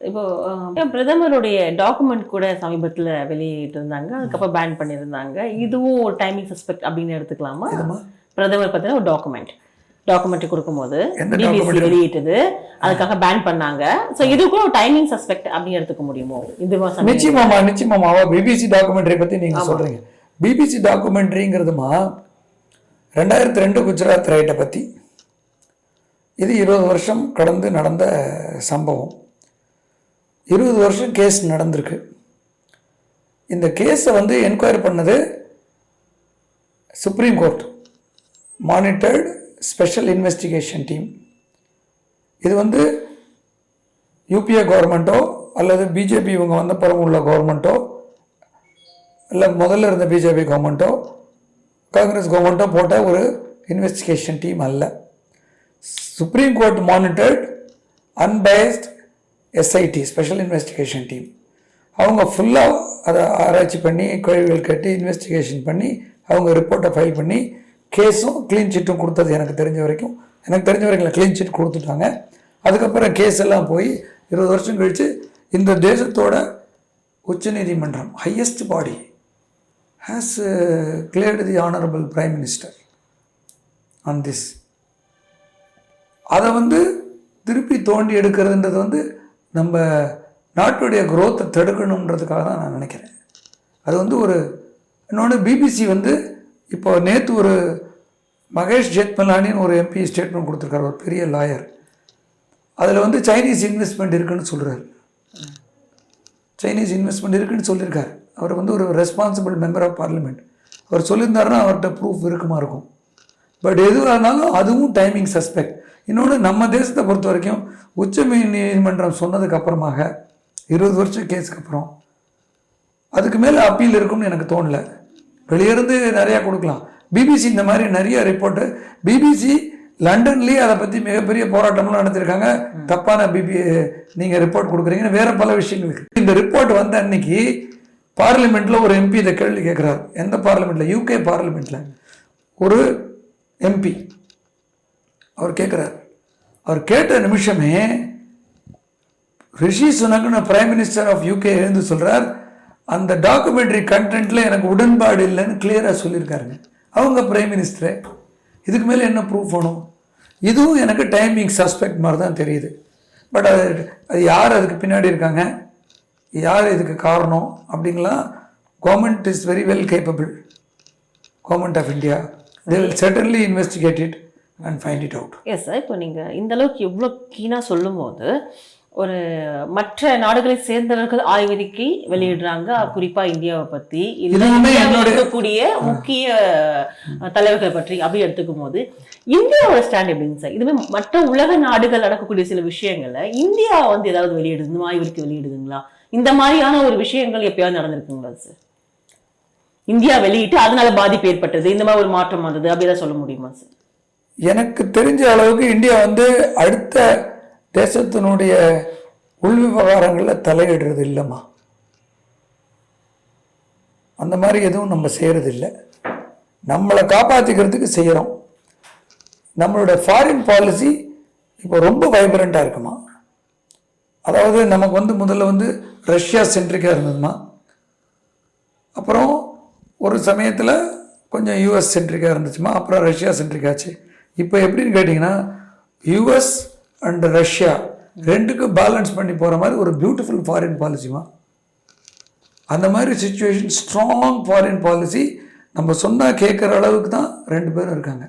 இப்போ பிரதமருடைய டாக்குமெண்ட் கூட சமீபத்தில் வெளியிட்டு இருந்தாங்க, அதுக்கப்புறம் பேன் பண்ணியிருந்தாங்க. இதுவும் ஒரு டைமிங் சஸ்பெக்ட் அப்படின்னு எடுத்துக்கலாமா? பிரதமர் பார்த்தீங்கன்னா ஒரு டாக்குமெண்ட் கொடுக்கும்போது பிபிசி வெளியிட்டது, அதுக்காக பேன் பண்ணாங்க. ஸோ இதுக்கும் ஒரு டைமிங் சஸ்பெக்ட் அப்படின்னு எடுத்துக்க முடியுமோ? இது நிச்சயமாமா பிபிசி டாக்குமெண்ட்ரி பற்றி நீங்கள் சொல்கிறீங்க. பிபிசி டாக்குமெண்ட்ரிங்கிறதுமா 2002 குஜராத் ரைட்டை பற்றி. இது 20 வருஷம் கடந்து நடந்த சம்பவம். 20 வருஷம் கேஸ் நடந்திருக்கு. இந்த கேஸை வந்து என்கொயரி பண்ணது supreme court monitored special investigation team. இது வந்து யூபிஏ கவர்மெண்ட்டோ அல்லது பிஜேபி இவங்க வந்த பிறகு உள்ள கவர்மெண்ட்டோ இல்லை முதல்ல இருந்த பிஜேபி கவர்மெண்ட்டோ காங்கிரஸ் கவர்மெண்ட்டோ போட்ட ஒரு இன்வெஸ்டிகேஷன் டீம் அல்ல. Supreme court monitored unbiased SID special investigation team. அவங்க ஃபுல்லாக அதை ஆராய்ச்சி பண்ணி கேள்விகள் கேட்டு இன்வெஸ்டிகேஷன் பண்ணி அவங்க ரிப்போர்ட்டை ஃபைல் பண்ணி கேஸும் க்ளீன் சீட்டும் கொடுத்தது எனக்கு தெரிஞ்ச வரைக்கும் க்ளீன் சீட் கொடுத்துட்டாங்க. அதுக்கப்புறம் கேஸ் எல்லாம் போய் 20 வருஷம் கழித்து இந்த தேசத்தோட உச்சநீதிமன்றம் highest body has cleared the honourable prime minister on this. அதை வந்து திருப்பி தோண்டி எடுக்கிறதுன்றது வந்து நம்ம நாட்டுடைய குரோத்தை தடுக்கணுன்றதுக்காக தான் நான் நினைக்கிறேன். அது வந்து ஒரு இன்னொன்று பிபிசி வந்து இப்போ நேற்று ஒரு மகேஷ் ஜெத்மலானின்னு ஒரு எம்பி ஸ்டேட்மெண்ட் கொடுத்துருக்காரு, ஒரு பெரிய லாயர். அதில் வந்து சைனீஸ் இன்வெஸ்ட்மெண்ட் இருக்குன்னு சொல்கிறார். சைனீஸ் இன்வெஸ்ட்மெண்ட் இருக்குன்னு சொல்லியிருக்காரு. அவர் வந்து ஒரு ரெஸ்பான்சிபிள் மெம்பர் ஆஃப் பார்லிமெண்ட். அவர் சொல்லியிருந்தாருன்னா அவர்கிட்ட ப்ரூஃப் இருக்குமா இருக்கும். பட் எதுவாக இருந்தாலும் அதுவும் டைமிங் சஸ்பெக்ட். இன்னொன்று நம்ம தேசத்தை பொறுத்த வரைக்கும் உச்ச நீதிமன்றம் சொன்னதுக்கு அப்புறமாக 20 வருஷம் கேஸுக்கு அப்புறம் அதுக்கு மேலே அப்பீல் இருக்கும்னு எனக்கு தோணலை. வெளியிருந்து நிறையா கொடுக்கலாம். பிபிசி இந்த மாதிரி நிறைய ரிப்போர்ட்டு, பிபிசி லண்டன்லேயே அதை பற்றி மிகப்பெரிய போராட்டம்லாம் நடத்திருக்காங்க. தப்பான நீங்கள் ரிப்போர்ட் கொடுக்குறீங்கன்னு வேறு பல விஷயங்களுக்கு. இந்த ரிப்போர்ட் வந்த அன்னைக்கு பார்லிமெண்ட்டில் ஒரு எம்பி இதை கேள்வி கேட்குறாரு. எந்த பார்லிமெண்ட்டில்? யூகே பார்லிமெண்ட்டில் ஒரு எம்பி அவர் கேட்குறார். அவர் கேட்ட நிமிஷமே ரிஷி சுனக்னு பிரைம் மினிஸ்டர் ஆஃப் யூகே எழுந்து சொல்கிறார், அந்த டாக்குமெண்ட்ரி கண்டென்ட்டில் எனக்கு உடன்பாடு இல்லைன்னு கிளியராக சொல்லியிருக்காருங்க. அவங்க பிரைம் மினிஸ்டரே. இதுக்கு மேலே என்ன ப்ரூஃப் வேணும்? இதுவும் எனக்கு டைமிங் சஸ்பெக்ட் மாதிரி தான் தெரியுது. பட் அது யார் அதுக்கு பின்னாடி இருக்காங்க, யார் இதுக்கு காரணம் அப்படிங்கலாம் government is very well capable. Government of India they will certainly investigate it and find it out. Yes sir, இப்போ நீங்கள் இந்த அளவுக்கு எவ்வளோ கீனாக சொல்லும் போது ஒரு மற்ற நாடுகளை சேர்ந்தவர்கள் ஆய்வறிக்கை வெளியிடுறாங்க, குறிப்பாக இந்தியாவை பற்றி, இருக்கக்கூடிய முக்கிய தலைவர்கள் பற்றி அப்படி எடுத்துக்கும் போது இந்தியாவோட ஸ்டாண்ட் எப்படிங்க சார்? இதுவே மற்ற உலக நாடுகள் நடக்கக்கூடிய சில விஷயங்களை இந்தியா வந்து ஏதாவது வெளியிடுது, இந்த ஆய்வறிக்கை வெளியிடுதுங்களா? இந்த மாதிரியான ஒரு விஷயங்கள் எப்பயாவது நடந்திருக்குங்களா சார்? இந்தியா வெளியிட்டு அதனால பாதிப்பு ஏற்பட்டது, இந்த மாதிரி ஒரு மாற்றம் வந்தது, அப்படிதான் சொல்ல முடியுமா சார்? எனக்கு தெரிஞ்ச அளவுக்கு இந்தியா வந்து அடுத்த தேசத்தினுடைய உள் விவகாரங்களில் தலையிடுறது இல்லைம்மா. அந்த மாதிரி எதுவும் நம்ம செய்கிறதில்ல. நம்மளை காப்பாற்றிக்கிறதுக்கு செய்கிறோம். நம்மளோட ஃபாரின் பாலிசி இப்போ ரொம்ப வைப்ரண்ட்டாக இருக்குமா. அதாவது நமக்கு முதல்ல ரஷ்யா சென்ட்ரிக்காக இருந்ததுமா. அப்புறம் ஒரு சமயத்தில் கொஞ்சம் யூஎஸ் சென்ட்ரிக்காக இருந்துச்சுமா. அப்புறம் ரஷ்யா சென்ட்ரிக்காச்சு. இப்போ எப்படின்னு கேட்டிங்கன்னா யூஎஸ் அண்ட் ரஷ்யா ரெண்டுக்கும் பேலன்ஸ் பண்ணி போகிற மாதிரி ஒரு பியூட்டிஃபுல் ஃபாரின் பாலிசிமா. அந்த மாதிரி சுச்சுவேஷன், ஸ்ட்ராங் ஃபாரின் பாலிசி நம்ம சொன்னால் கேட்குற அளவுக்கு தான் 2 பேரும் இருக்காங்க.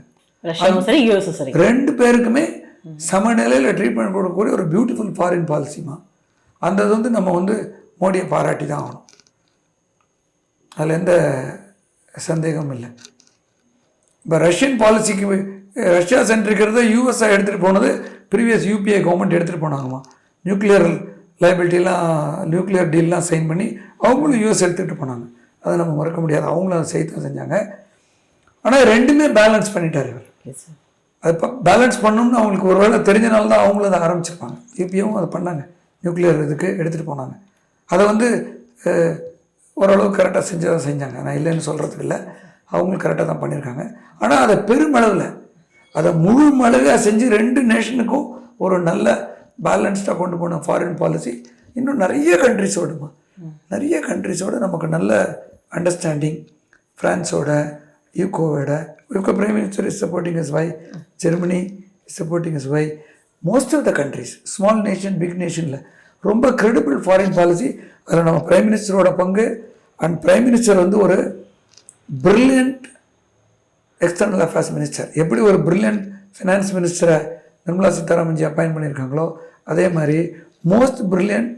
ரெண்டு பேருக்குமே சமநிலையில் ட்ரீட்மெண்ட் கொடுக்கக்கூடிய ஒரு பியூட்டிஃபுல் ஃபாரின் பாலிசிமா. அந்த இது நம்ம மோடியை பாராட்டி தான் ஆகணும். அதில் எந்த சந்தேகமும் இல்லை. இப்போ ரஷ்யன் பாலிசிக்கு ரஷ்யா சென்ட்ரிக்கிறத யூஎஸ்ஐ எடுத்துகிட்டு போனது ப்ரீவியஸ் யூபிஏ கவர்மெண்ட் எடுத்துகிட்டு போனாங்கம்மா. நியூக்ளியர் லைபிலிட்டிலாம் நியூக்ளியர் டீல்லாம் சைன் பண்ணி அவங்களும் யூஎஸ் எடுத்துகிட்டு போனாங்க. அதை நம்ம மறக்க முடியாது. அவங்களும் அதை செய்து செஞ்சாங்க. ஆனால் ரெண்டுமே பேலன்ஸ் பண்ணிட்டாரு. அது பேலன்ஸ் பண்ணணும்னு அவங்களுக்கு ஒரு வேளை தெரிஞ்சனால தான் அவங்களும் அதை ஆரம்பிச்சிருப்பாங்க. யூபிஏவும் அதை பண்ணாங்க. நியூக்ளியர் இதுக்கு எடுத்துகிட்டு போனாங்க. அதை ஓரளவுக்கு கரெக்டாக செஞ்சாங்க. நான் இல்லைன்னு சொல்கிறதுக்கு இல்லை, அவங்களும் கரெக்டாக தான் பண்ணியிருக்காங்க. ஆனால் அதை பெருமளவில் அதை முழு மளவாக செஞ்சு 2 நேஷனுக்கும் ஒரு நல்ல பேலன்ஸ்டாக கொண்டு போன ஃபாரின் பாலிசி இன்னும் நிறைய கண்ட்ரிஸோட நமக்கு நல்ல அண்டர்ஸ்டாண்டிங். ஃப்ரான்ஸோட, யூகோவோட prime minister is supporting us why, Germany is supporting us why, most of the countries, small nation big நேஷனில் ரொம்ப கிரெடிபிள் ஃபாரின் பாலிசி. அதில் நம்ம பிரைம் மினிஸ்டரோட பங்கு. அண்ட் பிரைம் மினிஸ்டர் ஒரு பிரில்லியன்ட் எக்ஸ்டர்னல் அஃபேர்ஸ் மினிஸ்டர். எப்படி ஒரு பிரில்லியன்ட் ஃபினான்ஸ் மினிஸ்டரை நிர்மலா சீதாராமன்ஜி அப்பாயின்ட் பண்ணியிருக்காங்களோ அதே மாதிரி most brilliant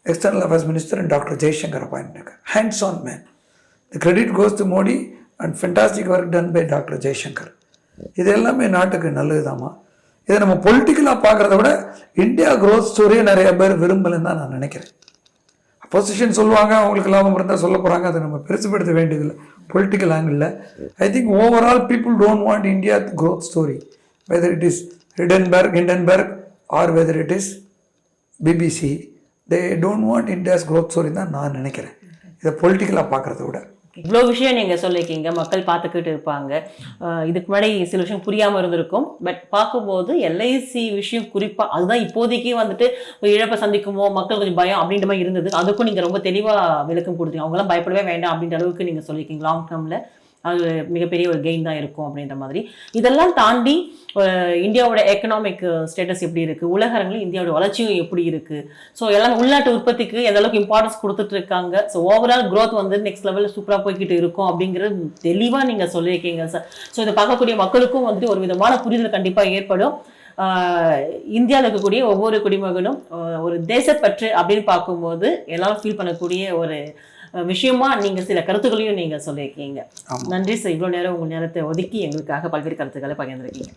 external affairs minister doctor Jaishankar appoint பண்ணியிருக்காங்க. Hands on man. The credit goes to Modi and fantastic work done by doctor Jaishankar. இது எல்லாமே நாட்டுக்கு நல்லது தாம்மா. இதை நம்ம பொலிட்டிக்கலாக பார்க்குறத விட இந்தியா க்ரோத் ஸ்டோரியை நிறைய பேர் விரும்பலைன்னு தான் நான் நினைக்கிறேன். அப்போசிஷன் சொல்லுவாங்க, அவங்களுக்கு லாபம் இருந்தால் சொல்ல போகிறாங்க. அதை நம்ம பெருசுப்படுத்த வேண்டியதில்லை பொலிட்டிக்கல் ஆங்கிளில். I think overall people don't want India growth story, whether it is Hindenburg or whether it is BBC. They don't want India's growth story தான் நான் நினைக்கிறேன், இதை பொலிட்டிக்கலாக பார்க்குறத விட. இவ்வளோ விஷயம் நீங்கள் சொல்லியிருக்கீங்க, மக்கள் பார்த்துக்கிட்டு இருப்பாங்க. இதுக்கு முன்னாடி சில விஷயம் புரியாமல் இருந்திருக்கும். பட் பார்க்கும்போது எல்ஐசி விஷயம் குறிப்பாக அதுதான் இப்போதைக்கு இழப்பை சந்திக்குமோ, மக்கள் கொஞ்சம் பயம் அப்படின்ற மாதிரி இருந்தது. அதுக்கும் நீங்கள் ரொம்ப தெளிவாக விளக்கம் கொடுத்தீங்க. அவங்களாம் பயப்படவே வேண்டாம் அப்படின்ற அளவுக்கு நீங்கள் சொல்லியிருக்கீங்க. லாங் டேர்மில் அது மிகப்பெரிய ஒரு கெயின் தான் இருக்கும் அப்படின்ற மாதிரி. இதெல்லாம் தாண்டி இந்தியாவோட எக்கனாமிக் ஸ்டேட்டஸ் எப்படி இருக்குது, உலக அரங்கில் இந்தியாவோட வளர்ச்சியும் எப்படி இருக்குது, ஸோ எல்லாமே உள்நாட்டு உற்பத்திக்கு எந்த அளவுக்கு இம்பார்ட்டன்ஸ் கொடுத்துட்டு இருக்காங்க, ஸோ ஓவரால் க்ரோத் நெக்ஸ்ட் லெவலில் சூப்பராக போய்கிட்டு இருக்கும் அப்படிங்கிறது தெளிவாக நீங்கள் சொல்லியிருக்கீங்க சார். ஸோ இதை பார்க்கக்கூடிய மக்களுக்கும் ஒரு விதமான புரிதல் கண்டிப்பாக ஏற்படும். இந்தியாவில் இருக்கக்கூடிய ஒவ்வொரு குடிமகனும் ஒரு தேசப்பற்று அப்படின்னு பார்க்கும்போது எல்லாரும் ஃபீல் பண்ணக்கூடிய ஒரு விஷயமா நீங்க சில கருத்துக்களையும் நீங்க சொல்லியிருக்கீங்க. நன்றி சார், இவ்வளவு நேரம் உங்க நேரத்தை ஒதுக்கி எங்களுக்காக பல்வேறு கருத்துக்களை பகிர்ந்திருக்கீங்க.